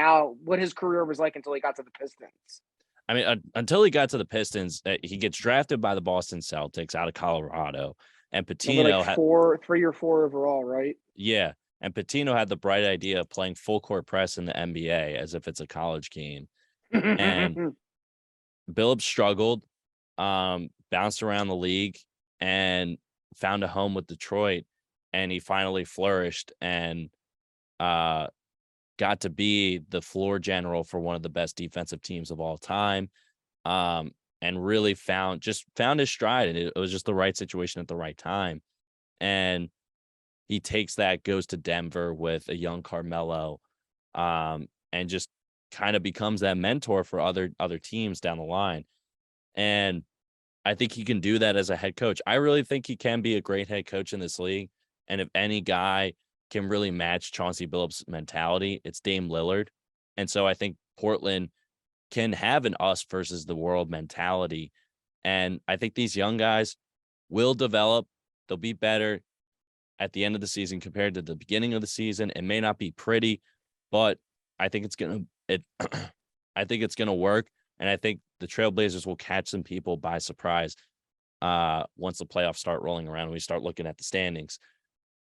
what his career was like until he got to the Pistons. I mean, until he got to the Pistons, he gets drafted by the Boston Celtics out of Colorado, and Pitino had 3 or 4 overall, right? Yeah, and Pitino had the bright idea of playing full court press in the NBA as if it's a college game, and Billups struggled, bounced around the league, and found a home with Detroit, and he finally flourished and got to be the floor general for one of the best defensive teams of all time, and really found his stride, and it was just the right situation at the right time. And he takes that, goes to Denver with a young Carmelo, and just kind of becomes that mentor for other teams down the line. And I think he can do that as a head coach. I really think he can be a great head coach in this league. And if any guy can really match Chauncey Billups' mentality, it's Dame Lillard. And so I think Portland can have an us versus the world mentality. And I think these young guys will develop. They'll be better. at the end of the season compared to the beginning of the season. It may not be pretty, but I think it's gonna I think it's gonna work, and I think the Trailblazers will catch some people by surprise once the playoffs start rolling around and we start looking at the standings.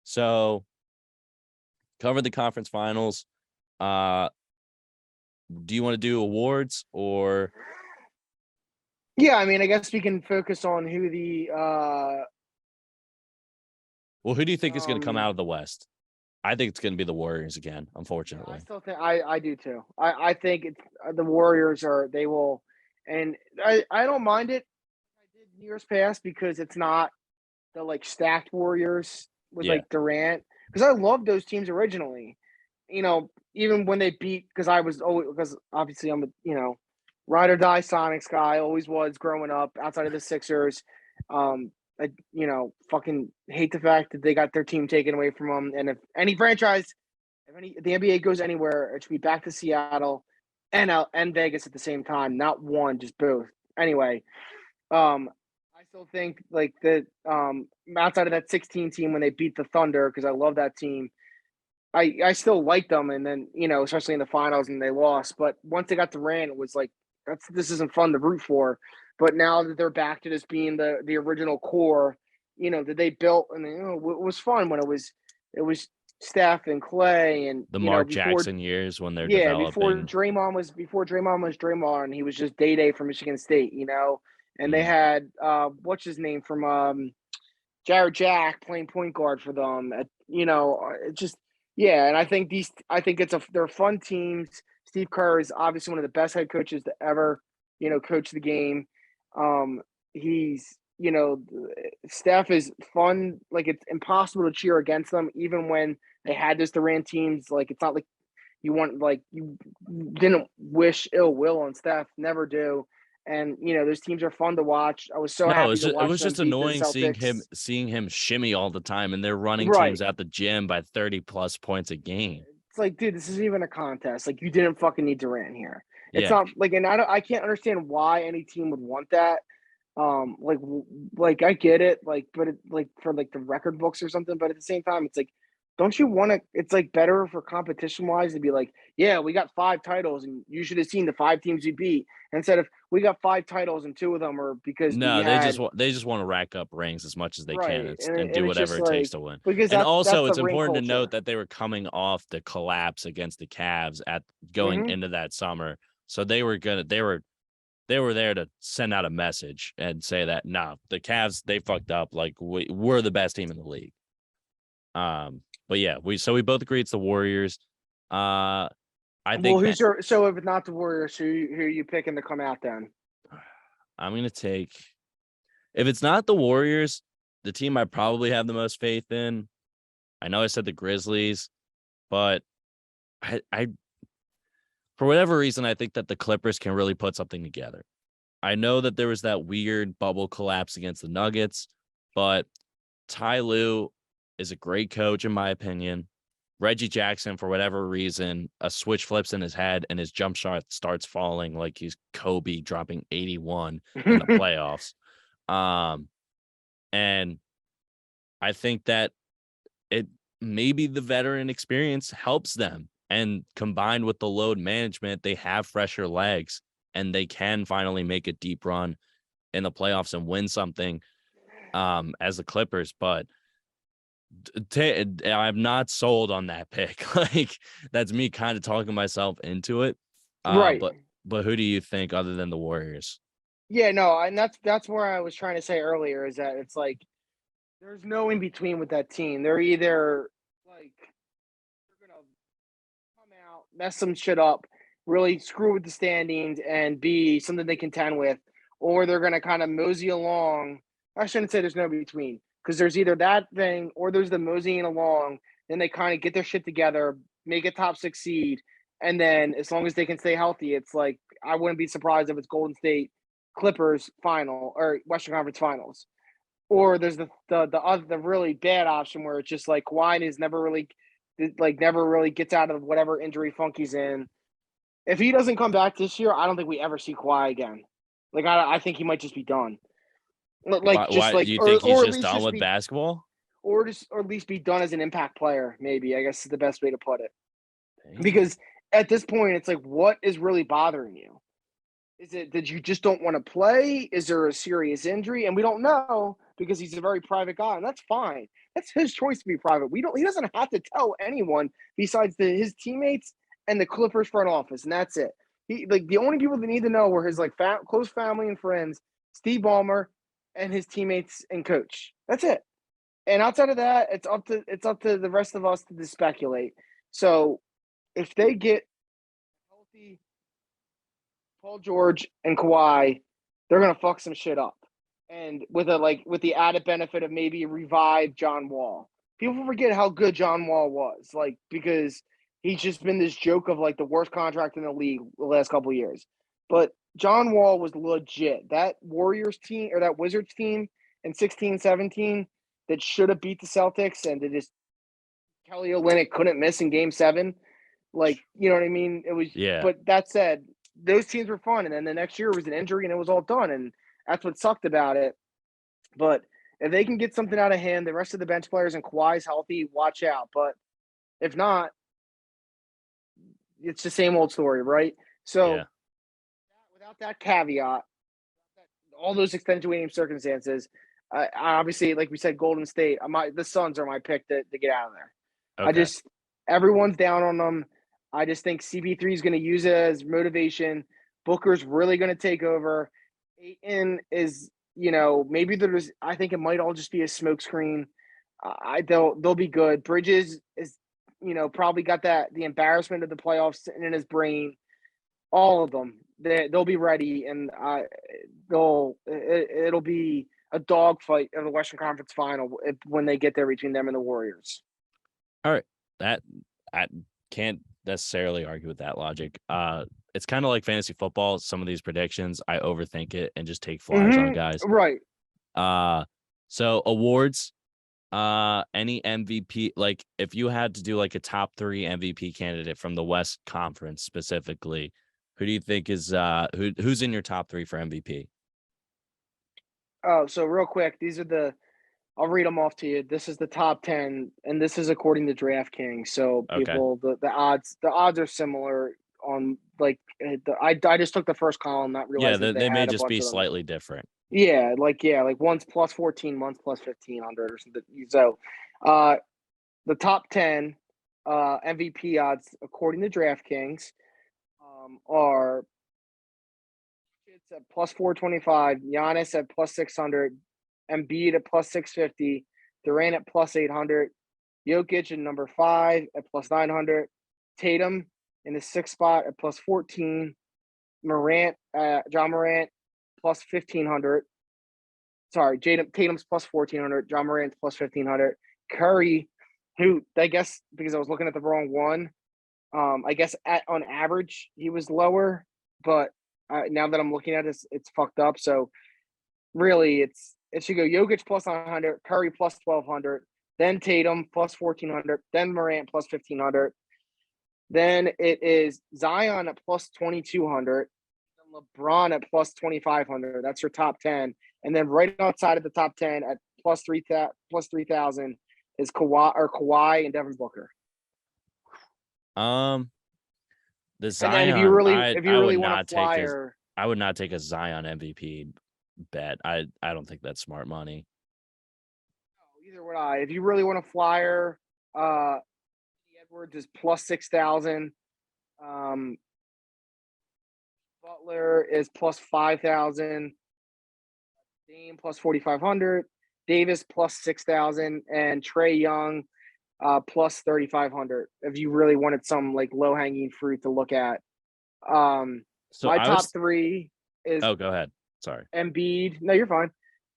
So cover the conference finals. Do you want to do awards or? Yeah, I mean, I guess we can focus on who the Well, who do you think is going to come out of the West? I think it's going to be the Warriors again, unfortunately. I still think I do too. I think it's the Warriors they will, and I don't mind it. I did years past because it's not the like stacked Warriors with Yeah. like Durant, because I loved those teams originally. Even when they beat, because obviously I'm a ride or die Sonics guy, always was growing up outside of the Sixers. I fucking hate the fact that they got their team taken away from them. And if any franchise, the NBA goes anywhere, it should be back to Seattle and Vegas at the same time, not one, just both. Anyway, I still think like that outside of that 16 team when they beat the Thunder, because I love that team. I still like them, and then especially in the finals and they lost. But once they got Durant, it was like this isn't fun to root for. But now that they're back to just being the original core, that they built, and it was fun when it was Steph and Clay and the Mark before, Jackson years when they're before developing. Draymond was Draymond, and he was just Day from Michigan State, and they had what's his name from Jared Jack playing point guard for them. It just and I think they're fun teams. Steve Kerr is obviously one of the best head coaches to ever coach the game. He's Steph is fun. Like, it's impossible to cheer against them, even when they had this Durant teams. Like, it's not like you didn't wish ill will on Steph. Never do. And those teams are fun to watch. I was so happy to watch. It was just them beat the annoying Celtics. seeing him shimmy all the time, and they're running Right. teams at the gym by 30+ points a game. It's like, dude, this isn't even a contest. Like, you didn't fucking need Durant here. It's Yeah. not like, and I can't understand why any team would want that. Like I get it, like, but it, like, for like the record books or something, but at the same time, it's like, don't you want to? It's like better for competition wise to be like, yeah, we got 5 titles, and you should have seen the 5 teams you beat, instead of we got 5 titles and 2 of them are because No, they just want to rack up rings as much as they can and do whatever it takes to win. Because and also, it's the important to culture. note that they were coming off the collapse against the Cavs going into that summer, so they were there to send out a message and say that the Cavs, they fucked up. Like, we're the best team in the league. But yeah, we both agree it's the Warriors. I think. Well, so if it's not the Warriors, who are you picking to come out then? I'm gonna take. If it's not the Warriors, the team I probably have the most faith in. I know I said the Grizzlies, but I for whatever reason, I think that the Clippers can really put something together. I know that there was that weird bubble collapse against the Nuggets, but Ty Lue is a great coach, in my opinion. Reggie Jackson, for whatever reason, a switch flips in his head and his jump shot starts falling like he's Kobe dropping 81 in the playoffs. And I think that it maybe the veteran experience helps them. And combined with the load management, they have fresher legs and they can finally make a deep run in the playoffs and win something as the Clippers. But I'm not sold on that pick. Like, that's me kind of talking myself into it. Right. But who do you think other than the Warriors? Yeah, no, and that's where I was trying to say earlier, is that it's like there's no in between with that team. They're either like they're gonna come out, mess some shit up, really screw with the standings, and be something they contend with, or they're gonna kind of mosey along. I shouldn't say there's no between, because there's either that thing or there's the moseying along. Then they kind of get their shit together, make a top 6 seed, and then as long as they can stay healthy, it's like I wouldn't be surprised if it's Golden State Clippers final or Western Conference Finals. Or there's the really bad option where it's just like Kawhi is never really gets out of whatever injury funk he's in. If he doesn't come back this year, I don't think we ever see Kawhi again. Like, I think he might just be done. Like, why do you think he's just done with basketball? or at least be done as an impact player. Maybe, I guess, is the best way to put it. Damn. Because at this point, it's like, what is really bothering you? Is it that you just don't want to play? Is there a serious injury? And we don't know because he's a very private guy, and that's fine. That's his choice to be private. He doesn't have to tell anyone besides his teammates and the Clippers front office, and that's it. The only people that need to know were his close family and friends, Steve Ballmer, and his teammates and coach. That's it. And outside of that, it's up to the rest of us to speculate. So if they get healthy Paul George and Kawhi, they're gonna fuck some shit up. And with the added benefit of maybe revive John Wall. People forget how good John Wall was, because he's just been this joke of the worst contract in the league the last couple of years. But John Wall was legit. That Warriors team or that Wizards team in 16-17 that should have beat the Celtics, and Kelly Olynyk couldn't miss in Game 7. You know what I mean? It was. Yeah. But that said, those teams were fun, and then the next year was an injury, and it was all done, and that's what sucked about it. But if they can get something out of hand, the rest of the bench players and Kawhi's healthy, watch out. But if not, it's the same old story, right? So without that caveat, all those extenuating circumstances, obviously, like we said, Golden State, the Suns are my pick to get out of there. Okay. Everyone's down on them. I just think CP3 is going to use it as motivation. Booker's really going to take over. Ayton is, maybe I think it might all just be a smokescreen. They'll be good. Bridges is, probably got the embarrassment of the playoffs sitting in his brain. All of them, they'll be ready, and it'll be a dogfight in the Western Conference Final when they get there between them and the Warriors. All right, that I can't necessarily argue with that logic. It's kind of like fantasy football. Some of these predictions, I overthink it and just take flyers on guys. Right. So awards, any MVP, if you had to do a top 3 MVP candidate from the West Conference specifically, who do you think is who's in your top 3 for MVP? Oh, so real quick, I'll read them off to you. This is the top 10, and this is according to DraftKings. So people, the odds are similar on I just took the first column, not realizing they may just be slightly different. Yeah, one's plus 14, one's plus 1,500 or something. So, the top 10 MVP odds according to DraftKings are it's at plus 425, Giannis at plus 600, Embiid at plus 650, Durant at plus 800, Jokic at number 5 at plus 900, Tatum in the 6th spot at plus 14, John Morant plus 1,500. Sorry, Tatum's plus 1,400, John Morant's plus 1,500. Curry, who I guess because I was looking at the wrong one, I guess on average he was lower, but now that I'm looking at it, it's fucked up. So really, it should go Jokic plus 900, Curry plus 1,200, then Tatum plus 1,400, then Morant plus 1,500. Then it is Zion at plus 2,200, and LeBron at plus 2,500. That's your top 10. And then right outside of the top 10 at plus 3,000 is Kawhi and Devin Booker. The Zion. And then if you really want a flyer, I would not take a Zion MVP bet. I don't think that's smart money. No, either would I. If you really want a flyer, Edwards is plus 6,000. Butler is plus 5,000. Dame plus 4,500. Davis plus 6,000, and Trae Young plus 3,500. If you really wanted some low hanging fruit to look at. So my top 3 is. Oh, go ahead. Sorry. Embiid. No, you're fine.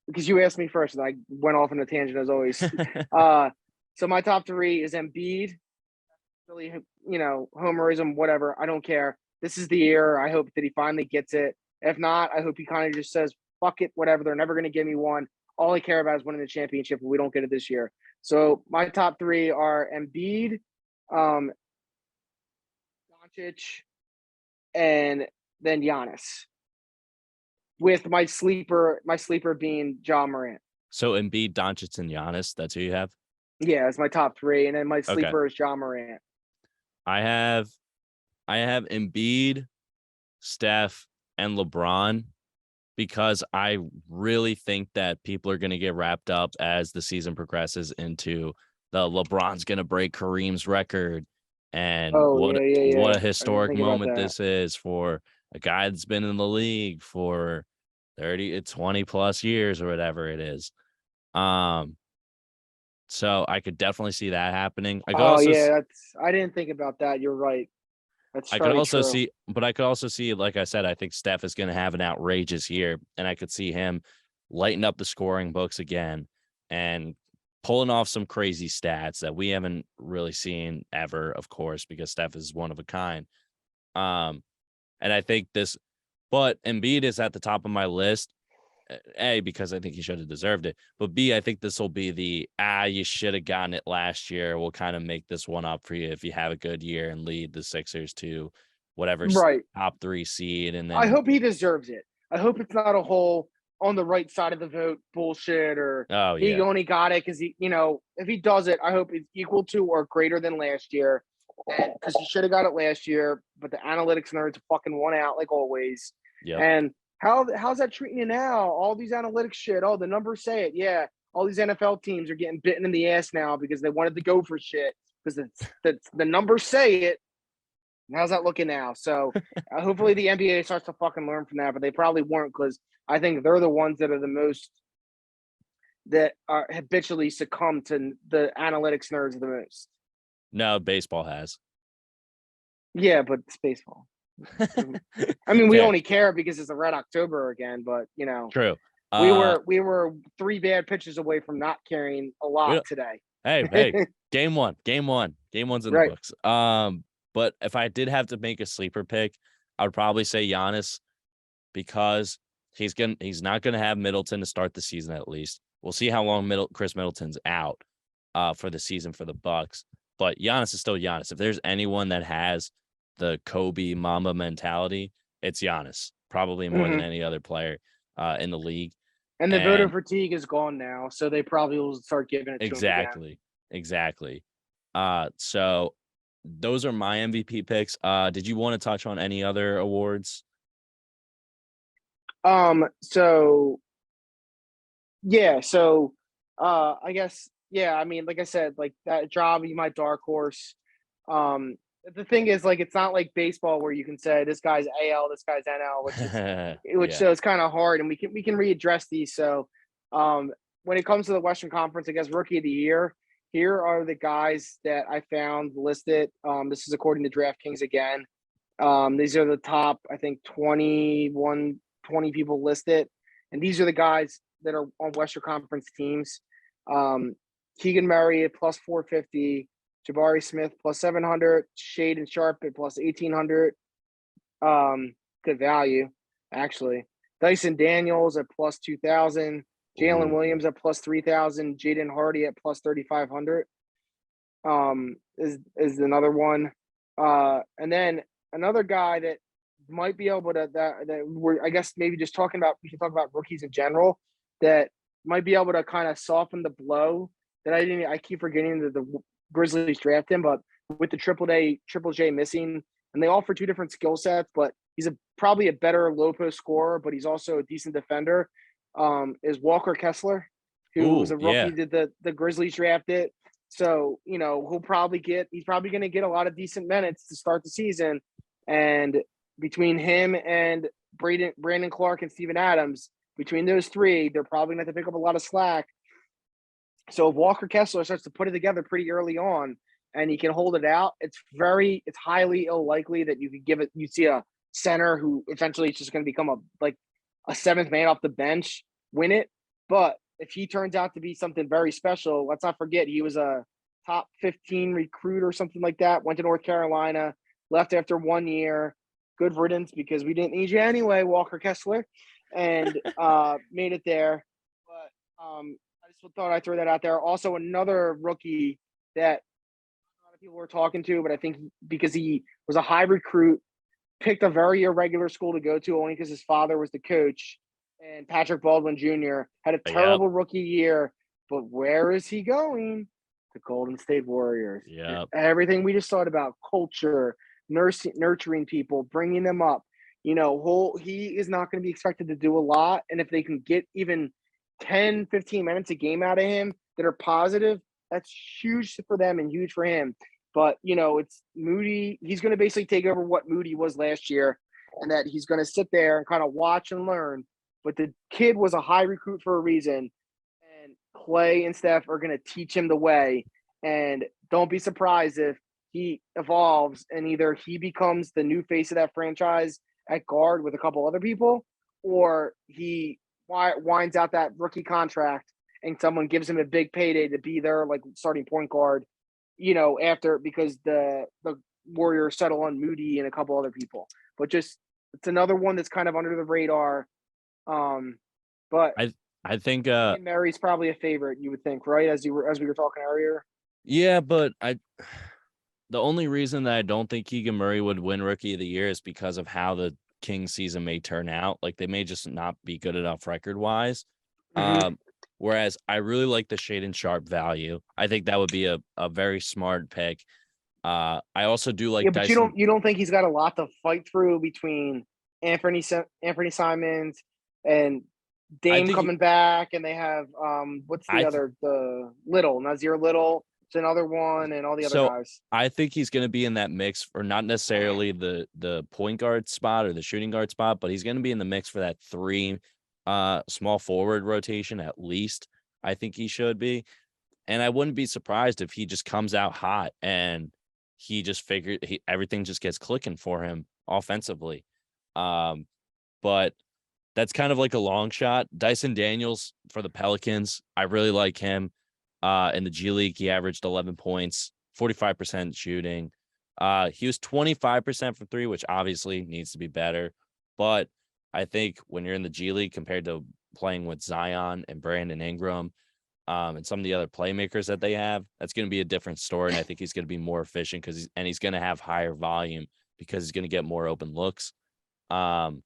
Because you asked me first, and I went off on a tangent as always. So my top 3 is Embiid. Really, homerism, whatever. I don't care. This is the year. I hope that he finally gets it. If not, I hope he kind of just says, fuck it, whatever. They're never going to give me one. All I care about is winning the championship, but we don't get it this year. So my top 3 are Embiid, Doncic, and then Giannis. With my sleeper being John Morant. So Embiid, Doncic, and Giannis. That's who you have. Yeah, it's my top 3, and then my Okay. sleeper is Ja Morant. I have Embiid, Steph, and LeBron because I really think that people are going to get wrapped up as the season progresses into the LeBron's going to break Kareem's record and Oh, what yeah. a I didn't historic think about moment that. this is for a guy that's been in the league for 20 plus years or whatever it is. So I could definitely see that happening. Oh, yeah, I didn't think about that. You're right. That's I could very also true. see, but I could also see, like I said, I think Steph is going to have an outrageous year, and I could see him lighten up the scoring books again and pulling off some crazy stats that we haven't really seen ever, of course, because Steph is one of a kind. And I think this, but Embiid is at the top of my list. A, because I think he should have deserved it, but B, I think this will be you should have gotten it last year. We'll kind of make this one up for you if you have a good year and lead the Sixers to whatever Right. top 3 seed, and I then hope he deserves it. I hope it's not a whole on the right side of the vote bullshit, or oh he yeah, only got it because if he does it, I hope it's equal to or greater than last year. And because he should have got it last year, but the analytics nerds fucking won out like always. yep. And how's that treating you now? All these analytics shit. Oh, the numbers say it. Yeah. All these NFL teams are getting bitten in the ass now because they wanted to go for shit because the numbers say it. How's that looking now? So hopefully the NBA starts to fucking learn from that, but they probably won't because I think they're the ones that are the most that are habitually succumb to the analytics nerds the most. No, baseball has. Yeah, but it's baseball. I mean, we Fair, only care because it's a red October again, but true. we were 3 bad pitches away from not caring a We lot don't, today. hey, game one's in the Right. books. But if I did have to make a sleeper pick, I would probably say Giannis because he's not gonna have Middleton to start the season at least. We'll see how long Chris Middleton's out for the season for the Bucks. But Giannis is still Giannis. If there's anyone that has the Kobe Mamba mentality, it's Giannis, probably more than Mm-hmm. any other player in the league. And the voter And fatigue is gone now, so they probably will start giving it to him again. exactly. So those are my MVP picks. Did you want to touch on any other awards? So yeah, so I guess yeah, I mean, like I said, like that job, you might dark horse. Um, the thing is, like, it's not like baseball where you can say this guy's AL, this guy's NL, which Yeah. so it's kind of hard, and we can readdress these. So, when it comes to the Western Conference, I guess rookie of the year. Here are the guys that I found listed. This is according to DraftKings again. These are the top, I think, 20 people listed. And these are the guys that are on Western Conference teams. Keegan Murray at plus 450, Jabari Smith plus 700, Shaden Sharp at plus 1800. Good value, actually. Dyson Daniels at plus 2000, Jalen Ooh. Williams at plus 3000, Jaden Hardy at plus 3500. Is another one. And then another guy that might be able to that we're I guess maybe just talking about we can talk about rookies in general that might be able to kind of soften the blow that I keep forgetting that the Grizzlies draft him, but with the Triple J missing, and they offer 2 different skill sets, but he's probably a better low post scorer, but he's also a decent defender. Is Walker Kessler, who was Ooh, a yeah. rookie that the Grizzlies drafted. So, he's probably going to get a lot of decent minutes to start the season. And between him and Brandon Clark and Steven Adams, between those 3, they're probably going to pick up a lot of slack. So if Walker Kessler starts to put it together pretty early on and he can hold it out, it's highly unlikely that you see a center who eventually is just going to become a 7th man off the bench win it. But if he turns out to be something very special, let's not forget he was a top 15 recruit or something like that, went to North Carolina, left after 1 year. Good riddance because we didn't need you anyway, Walker Kessler, and made it there. But I just thought I'd throw that out there. Also, another rookie that a lot of people were talking to, but I think because he was a high recruit, picked a very irregular school to go to only because his father was the coach. and Patrick Baldwin Jr. had a Yep. terrible rookie year, but where is he going? The Golden State Warriors. Yep. Everything we just thought about, culture, nurturing people, bringing them up. He is not going to be expected to do a lot. And if they can get even 10, 15 minutes a game out of him that are positive, that's huge for them and huge for him. But, it's Moody. He's going to basically take over what Moody was last year, and that he's going to sit there and kind of watch and learn. But the kid was a high recruit for a reason, and Clay and Steph are going to teach him the way. And don't be surprised if he evolves and either he becomes the new face of that franchise at guard with a couple other people, or he winds out that rookie contract and someone gives him a big payday to be their like starting point guard, after, because the Warriors settle on Moody and a couple other people. But just, it's another one that's kind of under the radar. But I think Mary's probably a favorite, you would think, right? As we were talking earlier. yeah, but the only reason that I don't think Keegan Murray would win Rookie of the Year is because of how the Kings season may turn out. Like, they may just not be good enough record wise. Whereas I really like the Shaedon Sharpe value. I think that would be a very smart pick. I also do like but Dyson. you don't think he's got a lot to fight through between Anthony Simons and Dame coming back, and they have what's the other, the Nazir Little. It's another one, and all the other guys. I think he's going to be in that mix for not necessarily the point guard spot or the shooting guard spot, but he's going to be in the mix for that 3 small forward rotation at least. I think he should be. And I wouldn't be surprised if he just comes out hot and he just everything just gets clicking for him offensively. But that's kind of like a long shot. Dyson Daniels for the Pelicans, I really like him. In the G League, he averaged 11 points, 45% shooting. He was 25% from 3, which obviously needs to be better. But I think when you're in the G League compared to playing with Zion and Brandon Ingram, and some of the other playmakers that they have, that's going to be a different story. And I think he's going to be more efficient he's going to have higher volume because he's going to get more open looks. And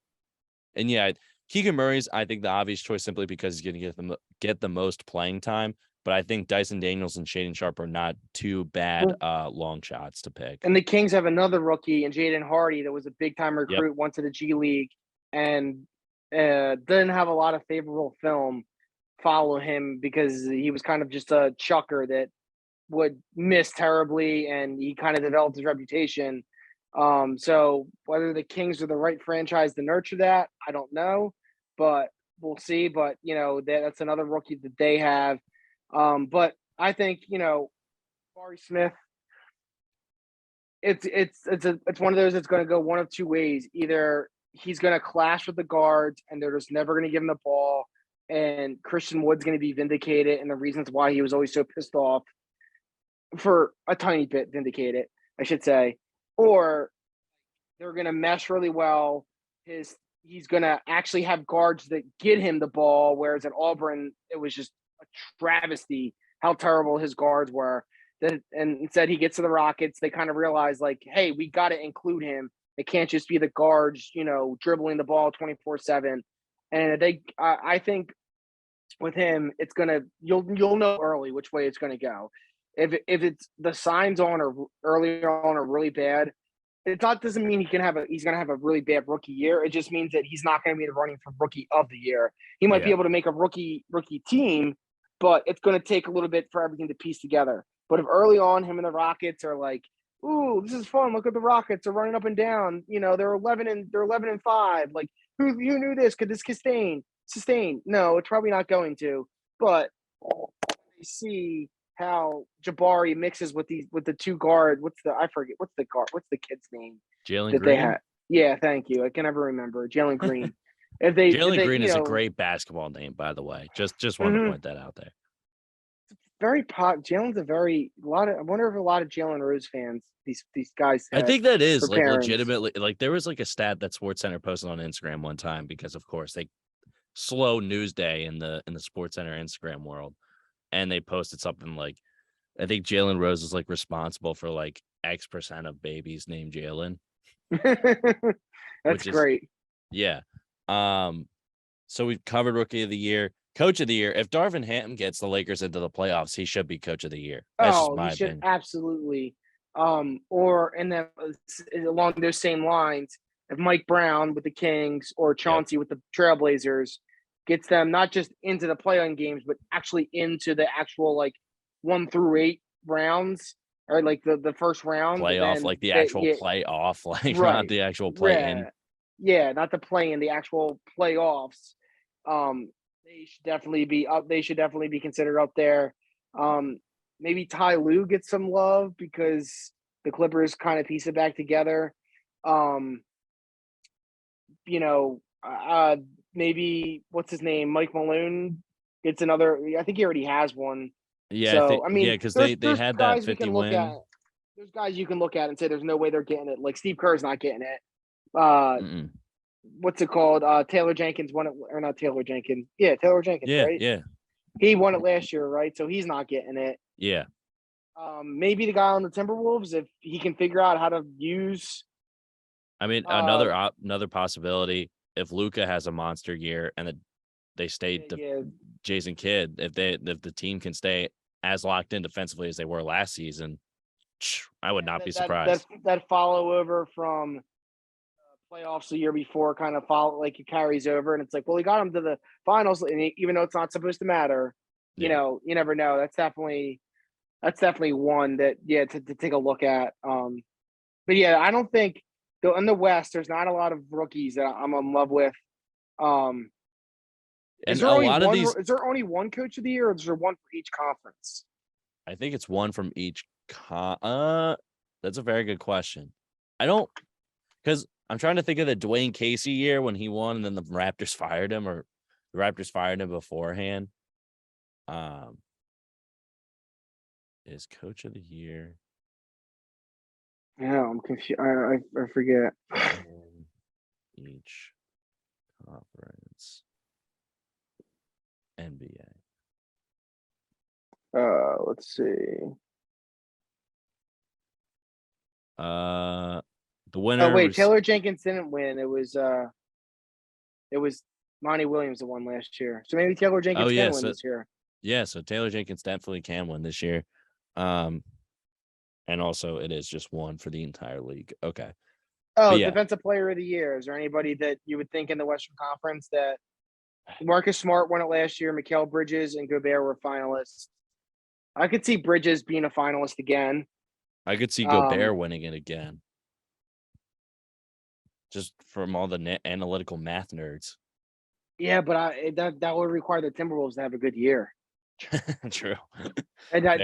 yeah, Keegan Murray's, I think, the obvious choice simply because he's going to get the most playing time. But I think Dyson Daniels and Shaedon Sharpe are not too bad long shots to pick. And the Kings have another rookie in Jaden Hardy that was a big-time recruit, went to the G League, and didn't have a lot of favorable film follow him because he was kind of just a chucker that would miss terribly, and he kind of developed his reputation. So whether the Kings are the right franchise to nurture that, I don't know, but we'll see. But, that's another rookie that they have. But I think, Barry Smith, it's one of those that's going to go one of two ways. Either he's going to clash with the guards and they're just never going to give him the ball, and Christian Wood's going to be vindicated, and the reasons why he was always so pissed off for a tiny bit vindicated, I should say. Or they're going to mesh really well. He's going to actually have guards that get him the ball, whereas at Auburn, it was just a travesty how terrible his guards were. And instead he gets to the Rockets, they kind of realize, like, hey, we got to include him. It can't just be the guards, dribbling the ball 24/7. And I think with him, it's gonna you'll know early which way it's gonna go. If it's the signs on or earlier on are really bad, doesn't mean he's gonna have a really bad rookie year. It just means that he's not gonna be in the running for rookie of the year. He might be able to make a rookie team, but it's gonna take a little bit for everything to piece together. But if early on him and the Rockets are like, ooh, this is fun. Look at the Rockets. They're running up and down. They're 11-5. Like, who knew this? Could this sustain? No, it's probably not going to. But you see how Jabari mixes with the two guard. What's the kid's name? Jalen Green. Yeah, thank you. I can never remember Jalen Green. Jalen Green is a great basketball name, by the way. Just wanted to point that out there. Very Jalen's I wonder if a lot of Jalen Rose fans, these guys. I think that is like legitimately, like there was like a stat that SportsCenter posted on Instagram one time, because of course they slow news day in the SportsCenter Instagram world, and they posted something like, I think Jalen Rose is like responsible for like X% of babies named Jalen. That's great. Yeah. So we've covered rookie of the year, coach of the year. If Darvin Ham gets the Lakers into the playoffs, he should be coach of the year. That's just Oh, he my should opinion. absolutely. Or and then along those same lines, if Mike Brown with the Kings or Chauncey with the Trailblazers gets them not just into the play-in games, but actually into the actual like 1 through 8 rounds or like the first round, Playoff, then like the actual playoff, like not right, the actual play in. yeah, not the play in the actual playoffs. They should definitely be up. They should definitely be considered up there. Um, Maybe Ty Lue gets some love because the Clippers kind of piece it back together. Um, Maybe what's his name, Mike Malone gets another. I think he already has one. Yeah, I think So I mean, because they there's had that guys we 50 can look at. win. There's guys you can look at and say there's no way they're getting it. Like Steve Kerr's not getting it. Mm-mm. What's it called? Taylor Jenkins won it, or not Taylor Jenkins? Yeah, Taylor Jenkins, Yeah, right? yeah, He won it last year, right? So he's not getting it. yeah. Maybe the guy on the Timberwolves, if he can figure out how to use. I mean, Uh, another possibility if Luca has a monster year and they stay yeah, Jason Kidd, if the team can stay as locked in defensively as they were last season, I would not be surprised. that follow over from playoffs the year before kind of follow like it carries over, and it's like, well, he got him to the finals, and even though it's not supposed to matter, Yeah. you never know. That's definitely one that to take a look at. But yeah, I don't think in the West there's not a lot of rookies that I'm in love with. And a lot of these, Is there only one coach of the year, or is there one for each conference? I think it's one from each. That's a very good question. I don't, because I'm trying to think of the Dwayne Casey year when he won, and then the Raptors fired him, or the Raptors fired him beforehand. Is coach of the year? Yeah, I'm confused. I forget. Each conference NBA. Let's see. The winner. Oh wait, Taylor Jenkins didn't win. It was Monty Williams that won last year. So maybe Taylor Jenkins can win this year. Yeah, so Taylor Jenkins definitely can win this year. And also it is just one for the entire league. Okay. Oh, yeah. Defensive player of the year. Is there anybody that you would think in the Western Conference that Marcus Smart won it last year, Mikal Bridges and Gobert were finalists? I could see Bridges being a finalist again. I could see Gobert winning it again. Just from all the analytical math nerds. Yeah, but that would require the Timberwolves to have a good year. True. And that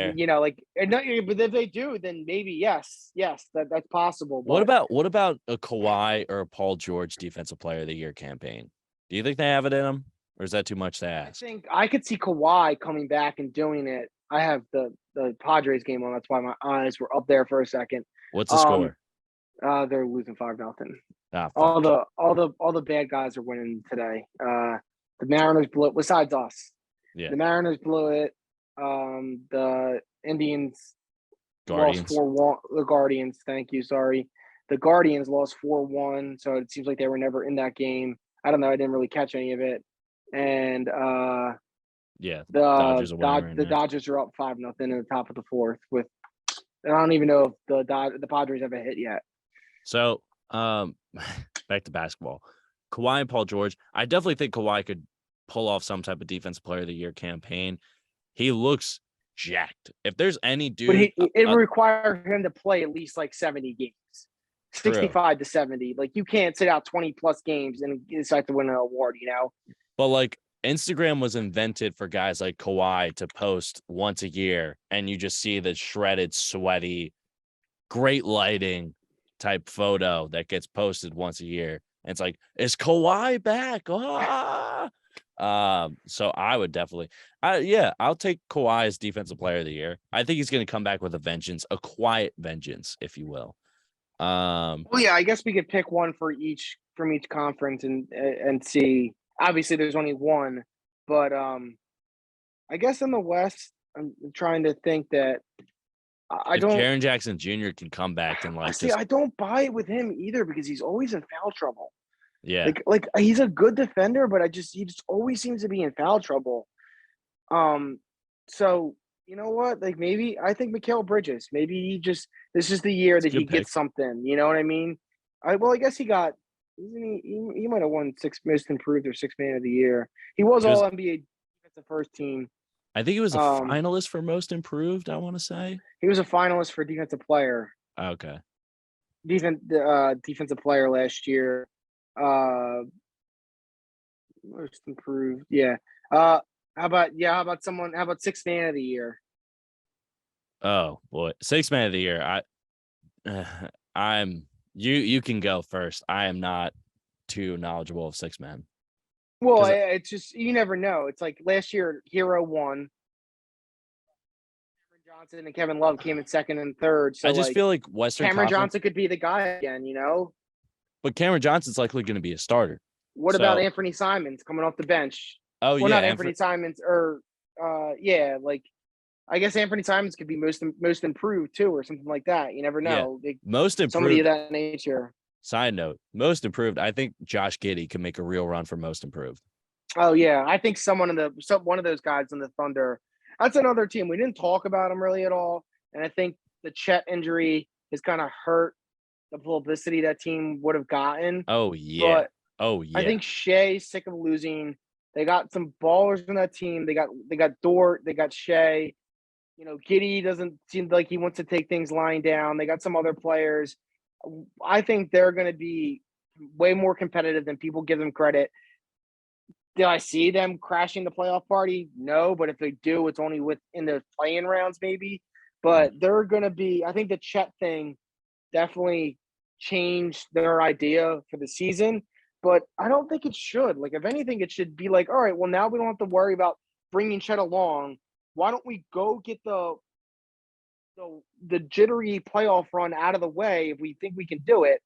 but if they do, then maybe yes, that's possible. But what about a Kawhi or a Paul George defensive player of the year campaign? Do you think they have it in them, or is that too much to ask? I think I could see Kawhi coming back and doing it. I have the Padres game on. That's why my eyes were up there for a second. What's the score? They're losing 5-0. Ah, all the bad guys are winning today. The Mariners blew it. Besides us, the Mariners blew it. The Indians lost 4-1. The Guardians, thank you. Sorry, the Guardians lost 4-1. So it seems like they were never in that game. I don't know. I didn't really catch any of it. And the Dodgers are up 5-0 in the top of the fourth. With I don't even know if the Padres have a hit yet. So back to basketball. Kawhi and Paul George. I definitely think Kawhi could pull off some type of defensive player of the year campaign. He looks jacked. If there's any dude, but it would require him to play at least like 70 games, 65 to 70. Like you can't sit out 20 plus games and decide to win an award, But like Instagram was invented for guys like Kawhi to post once a year, and you just see the shredded, sweaty, great lighting type photo that gets posted once a year. And it's like, is Kawhi back? So I would definitely, I'll take Kawhi as defensive player of the year. I think he's going to come back with a vengeance, a quiet vengeance, if you will. Well, yeah, I guess we could pick one from each conference and see. Obviously, there's only one, but I guess in the West, I'm trying to think that if Jaren Jackson Jr. can come back and I don't buy it with him either because he's always in foul trouble. Yeah. Like he's a good defender, but he just always seems to be in foul trouble. So you know what? Like maybe I think Mikal Bridges. Maybe this is the year It's a that he good pick. gets something. You know what I mean? I guess he got. Isn't he might have won sixth most improved or sixth man of the year. He was He was, all NBA defensive first team. I think he was a Um, finalist for most improved, I want to say. he was a finalist for defensive player, Okay. defensive player last year. Uh, most improved, yeah. How about someone? How about sixth man of the year? Oh boy. Sixth man of the year. I'm you can go first. I am not too knowledgeable of six men. Well, Because it's just you never know. It's like last year, Hero won. Cameron Johnson and Kevin Love came in second and third. I So just like feel like Western Cameron Conference, Johnson could be the guy again. You know. but Cameron Johnson's likely going to be a starter. What about So, Anthony Simons coming off the bench? oh Well, yeah, not Anthony Simons, or yeah, like I guess Anthony Simons could be most improved too, or something like that. You never yeah. know. Like, Most somebody of improved. that nature. Side note, most improved. I think Josh Giddey can make a real run for most improved. Oh yeah, I think one of those guys in the Thunder. That's another team we didn't talk about them really at all, and I think the Chet injury has kind of hurt the publicity that team would have gotten. Oh yeah. But Oh I yeah. think Shea's sick of losing. They got some ballers in that team. They got Dort. They got Shea. You know, Giddy doesn't seem like he wants to take things lying down. They got some other players. I think they're going to be way more competitive than people give them credit. Do I see them crashing the playoff party? No, but if they do, it's only in the playing rounds, maybe. Mm. But they're going to be. I think the Chet thing definitely changed their idea for the season, but I don't think it should. Like, if anything, it should be like, all right, well, now we don't have to worry about bringing Chet along. Why don't we go get the jittery playoff run out of the way if we think we can do it?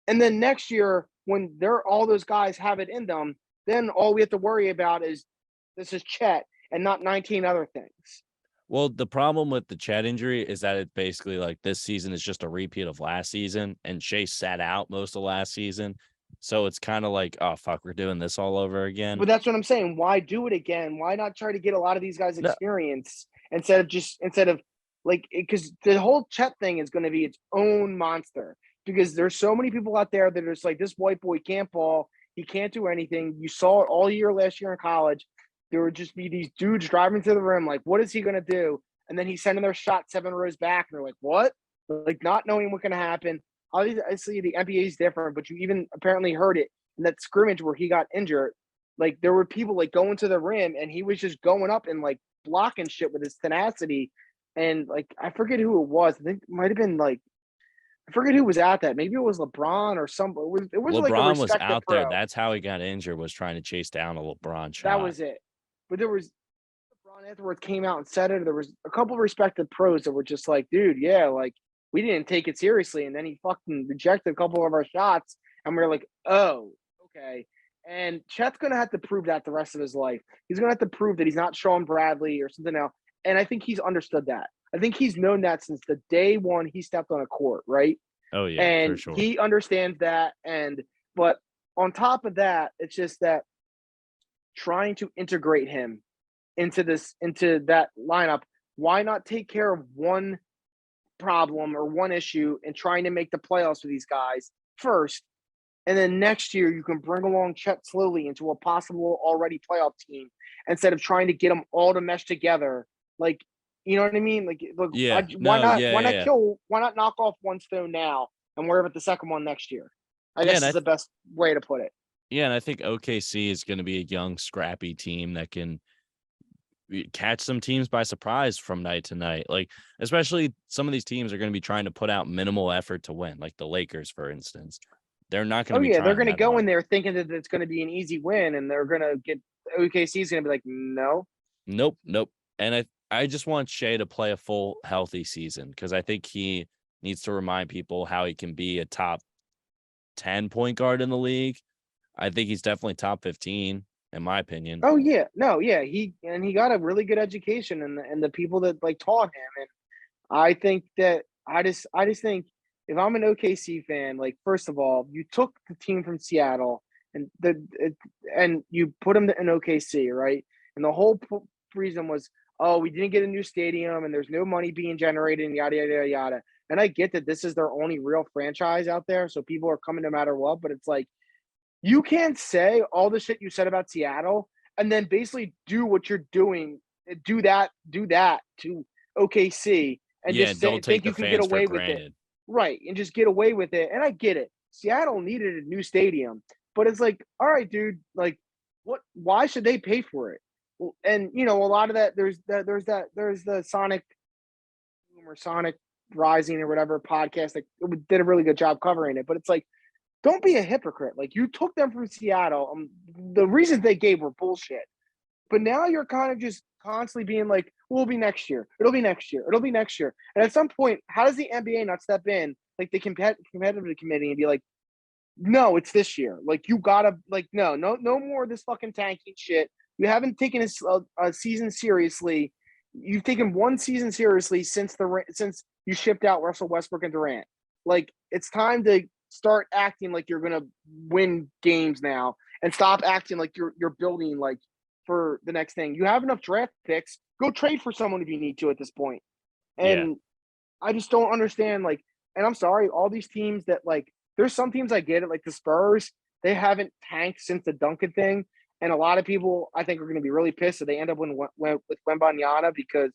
And then next year, when all those guys have it in them, then all we have to worry about is this is Chet and not 19 other things. Well, the problem with the Chet injury is that it's basically like this season is just a repeat of last season, and Shea sat out most of last season. So it's kind of like, oh fuck, we're doing this all over again. But that's what I'm saying. Why do it again? Why not try to get a lot of these guys No, experience instead of like, because the whole Chet thing is going to be its own monster, because there's so many people out there that are just like, this white boy can't ball. He can't do anything. You saw it all year last year in college. There would just be these dudes driving to the rim. Like, what is he going to do? And then he's sending their shot 7 rows back. And they're like, what? Like, not knowing what can happen. Obviously, the NBA is different, but you even apparently heard it in that scrimmage where he got injured. Like, there were people like going to the rim, and he was just going up and like blocking shit with his tenacity. And like, I forget who it was. I think it might have been like, I forget who was at that. Maybe it was LeBron or somebody. It was like a LeBron was respected out there. pro. That's how he got injured, was trying to chase down a LeBron That shot. was it. But there was LeBron afterwards came out and said it. There was a couple of respected pros that were just like, dude, yeah, like we didn't take it seriously. And then he fucking rejected a couple of our shots. And we are like, oh, okay. And Chet's going to have to prove that the rest of his life. He's going to have to prove that he's not Sean Bradley or something else. And I think he's understood that. I think he's known that since the day one he stepped on a court, right? Oh yeah, for And sure. he understands that. But on top of that, it's just that trying to integrate him into that lineup, why not take care of one problem or one issue and trying to make the playoffs for these guys first, and then next year you can bring along Chet slowly into a possible already playoff team instead of trying to get them all to mesh together. Like, you know what I mean? Like, look, Yeah. why No. not? Yeah. Why Yeah. not Yeah. Why not knock off one stone now and worry about the second one next year? I Yeah, guess is the best way to put it. Yeah, and I think OKC is going to be a young, scrappy team that can catch some teams by surprise from night to night. Like, especially some of these teams are going to be trying to put out minimal effort to win, like the Lakers, for instance. They're not going Oh to be yeah, they're trying going to that go in hard. there thinking that it's going to be an easy win, and they're going to get OKC is going to be like, no. Nope, nope. And I just want Shea to play a full healthy season because I think he needs to remind people how he can be a top 10 point guard in the league. I think he's definitely top 15 in my opinion. Oh yeah, no, yeah, he got a really good education, and the people that like taught him, and I think that I just think if I'm an OKC fan, like first of all, you took the team from Seattle and you put him in OKC, right? And the whole reason was, oh, we didn't get a new stadium and there's no money being generated and yada yada yada. And I get that this is their only real franchise out there, so people are coming no matter what. But it's like you can't say all the shit you said about Seattle and then basically do what you're doing, do that to OKC and Yeah, just don't take think the you can get fans for away with it. granted. Right. And just get away with it. And I get it. Seattle needed a new stadium, but it's like, all right, dude, like why should they pay for it? And a lot of that there's the Sonic or Sonic Rising or whatever podcast that did a really good job covering it. But it's like, don't be a hypocrite. Like you took them from Seattle. The reasons they gave were bullshit. But now you're kind of just constantly being like, we'll be next year. It'll be next year. It'll be next year. And at some point, how does the NBA not step in, like the competitive committee, and be like, no, it's this year. Like you gotta no more of this fucking tanking shit. You haven't taken a season seriously. You've taken one season seriously since you shipped out Russell Westbrook and Durant. Like it's time to start acting like you're gonna win games now, and stop acting like you're building like for the next thing. You have enough draft picks. Go trade for someone if you need to at this point. And I just don't understand. Like, and I'm sorry, all these teams that like. There's some teams I get it, like the Spurs. They haven't tanked since the Duncan thing, and a lot of people I think are going to be really pissed if they end up with Wembanyama because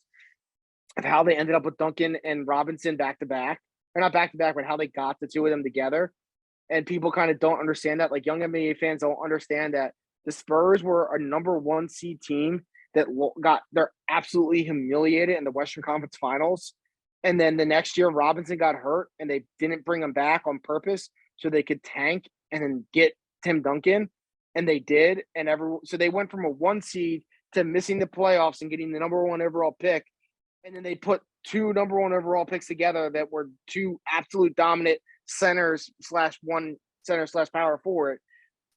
of how they ended up with Duncan and Robinson back to back, or not back to back, but how they got the two of them together. And people kind of don't understand that. Like young NBA fans don't understand that the Spurs were a number 1 seed team that they're absolutely humiliated in the Western Conference Finals. And then the next year, Robinson got hurt, and they didn't bring him back on purpose so they could tank and then get Tim Duncan. And they did. And so they went from a 1 seed to missing the playoffs and getting the number 1 overall pick. And then they put 2 number 1 overall picks together that were 2 absolute dominant centers /1 center /power forward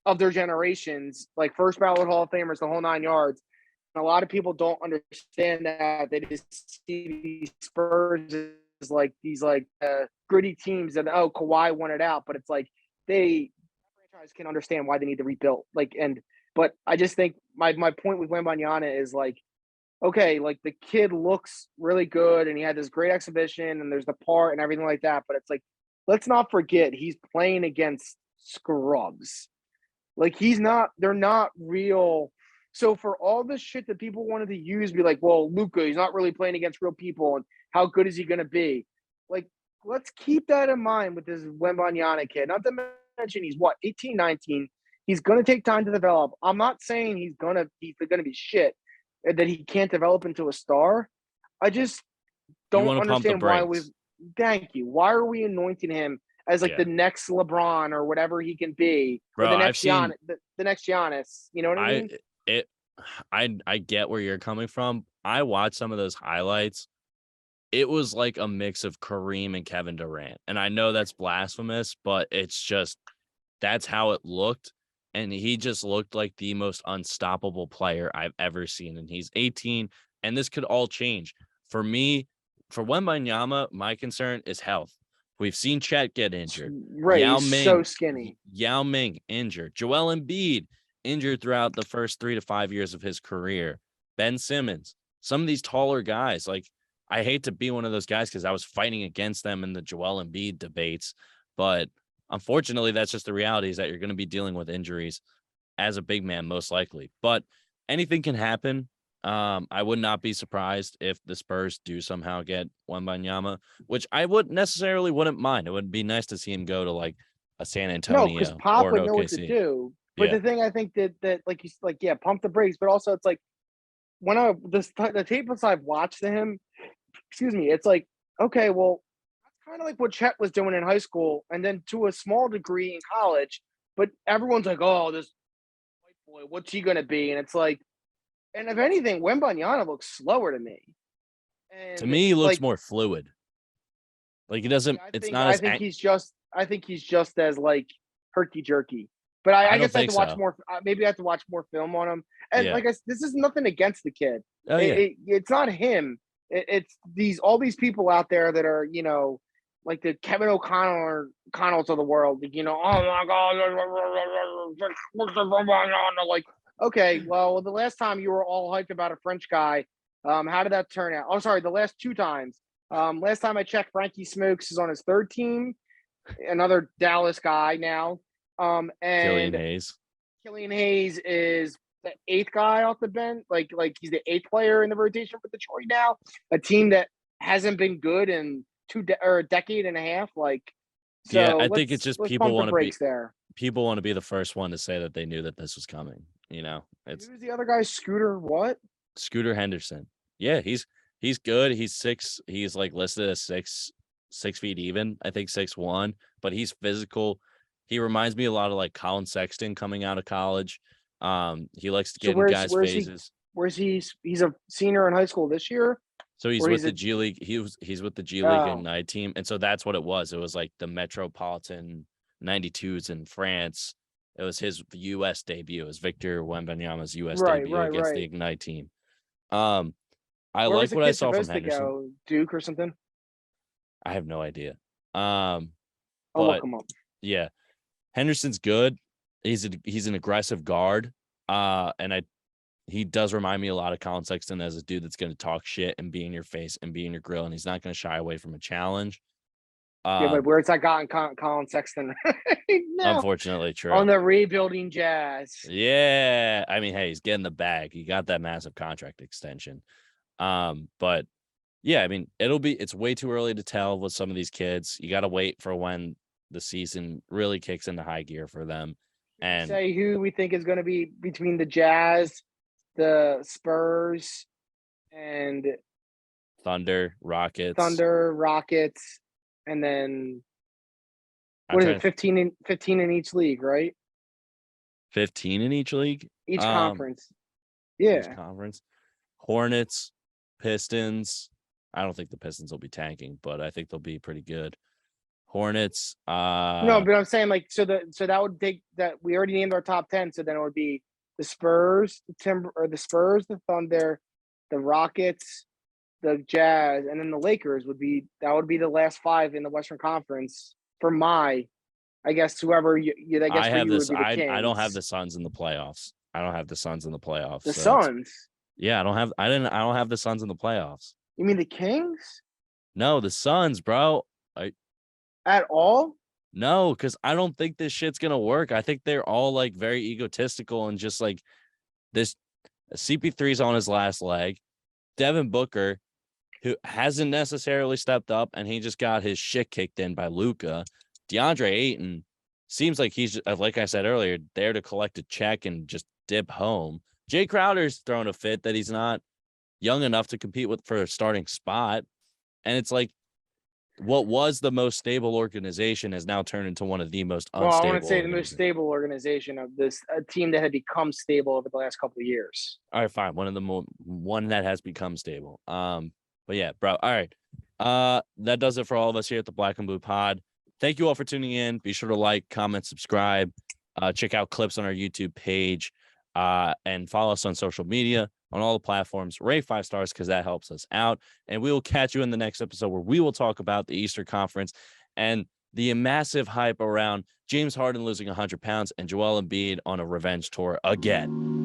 of their generations, like first ballot Hall of Famers, the whole 9 yards. A lot of people don't understand that. They just see these Spurs as like these gritty teams that Kawhi won it out, but it's like franchise can understand why they need to rebuild. But I just think my point with Wembanyama is like, okay, like the kid looks really good and he had this great exhibition and there's the part and everything like that, but it's like let's not forget he's playing against scrubs. Like they're not real. So for all this shit that people wanted to use, be like, well, Luka, he's not really playing against real people, and how good is he going to be? Like, let's keep that in mind with this Wembanyama kid. Not to mention he's 18, 19. He's going to take time to develop. I'm not saying he's going to be shit, and that he can't develop into a star. I just don't understand why thank you. Why are we anointing him as like the next LeBron or whatever he can be, Bro, or the next Giannis? You know what I mean? I get where you're coming from. I watched some of those highlights. It was like a mix of Kareem and Kevin Durant. And I know that's blasphemous, but it's just that's how it looked. And he just looked like the most unstoppable player I've ever seen. And he's 18, and this could all change. For me, for Wembanyama, my concern is health. We've seen Chet get injured. Right, he's so skinny. Yao Ming injured. Joel Embiid injured throughout the first 3 to 5 years of his career. Ben Simmons, some of these taller guys, like I hate to be one of those guys because I was fighting against them in the Joel Embiid debates, but unfortunately, that's just the reality is that you're going to be dealing with injuries as a big man, most likely. But anything can happen. I would not be surprised if the Spurs do somehow get Wembanyama, which I wouldn't mind. It would be nice to see him go to like a San Antonio. No, because Pop would know what to do. But the thing I think that like he's like, pump the brakes. But also it's like when the tapes I've watched to him, it's like, okay, well, that's kind of like what Chet was doing in high school, and then to a small degree in college. But everyone's like, oh, this white boy, what's he gonna be? And it's like, and if anything, Wembanyama looks slower to me. And to me, he looks more fluid. Like he doesn't. I think he's just as like herky jerky. But I guess I have to watch more. Maybe I have to watch more film on him. And this is nothing against the kid. It's not him. It's all these people out there that are, like the Kevin O'Connells of the world. You know, oh my God, like, okay, well, the last time you were all hyped about a French guy, how did that turn out? Oh, sorry, the last 2 times. Last time I checked, Frankie Smokes is on his 3rd team, another Dallas guy now. Killian And Hayes. Killian Hayes is the 8th guy off the bench. Like he's the 8th player in the rotation for Detroit now. A team that hasn't been good in a decade and a half. Like, so yeah, I think it's just people want to be there. People want to be the first one to say that they knew that this was coming. You know, it's Who's the other guy? Scooter what? Scooter Henderson. Yeah, he's good. He's 6. He's like listed as 6 feet even. I think 6'1", but he's physical. He reminds me a lot of like Colin Sexton coming out of college. He likes to get in guys' faces. Where's he's a senior in high school this year? So he's with the G League. He's with the G League Ignite team. And so that's what it was. It was like the Metropolitan 92s in France. It was his US debut. It was Victor Wembanyama's US debut against the Ignite team. I like what I saw from Henderson. Duke or something? I have no idea. I'll look him up. Yeah. Henderson's good. He's an aggressive guard. He does remind me a lot of Colin Sexton as a dude that's going to talk shit and be in your face and be in your grill, and he's not going to shy away from a challenge. Yeah, but where's that gotten Colin Sexton right now? Unfortunately, true. On the rebuilding Jazz. Yeah. I mean, hey, he's getting the bag. He got that massive contract extension. But yeah, I mean, it's way too early to tell with some of these kids. You got to wait for when the season really kicks into high gear for them. And say who we think is going to be between the Jazz, the Spurs, and Thunder, Rockets, and then what is it? 15 in each league, right? 15 in each league, each conference. Yeah, each conference. Hornets, Pistons. I don't think the Pistons will be tanking, but I think they'll be pretty good. Hornets. No, but I'm saying like so that would take that we already named our top 10. So then it would be the Spurs, the Thunder, the Rockets, the Jazz, and then the Lakers would be the last 5 in the Western Conference for my, I guess whoever you I guess I have this. I don't have the Suns in the playoffs. The Suns. Yeah, I don't have the Suns in the playoffs. You mean the Kings? No, the Suns, bro. At all? No, because I don't think this shit's gonna work. I think they're all like very egotistical and just like this. CP3's on his last leg. Devin Booker, who hasn't necessarily stepped up, and he just got his shit kicked in by Luka. DeAndre Ayton seems like he's, like I said earlier, there to collect a check and just dip home. Jay Crowder's throwing a fit that he's not young enough to compete with for a starting spot. And it's like, what was the most stable organization has now turned into one of the most unstable. Well, I want to say the most stable organization of this, a team that had become stable over the last couple of years. All right, fine. One that has become stable. But yeah, bro. All right. That does it for all of us here at the Black and Blue Pod. Thank you all for tuning in. Be sure to like, comment, subscribe, check out clips on our YouTube page, and follow us on social media on all the platforms. Rate 5 stars because that helps us out. And we will catch you in the next episode where we will talk about the Eastern Conference and the massive hype around James Harden losing 100 pounds and Joel Embiid on a revenge tour again.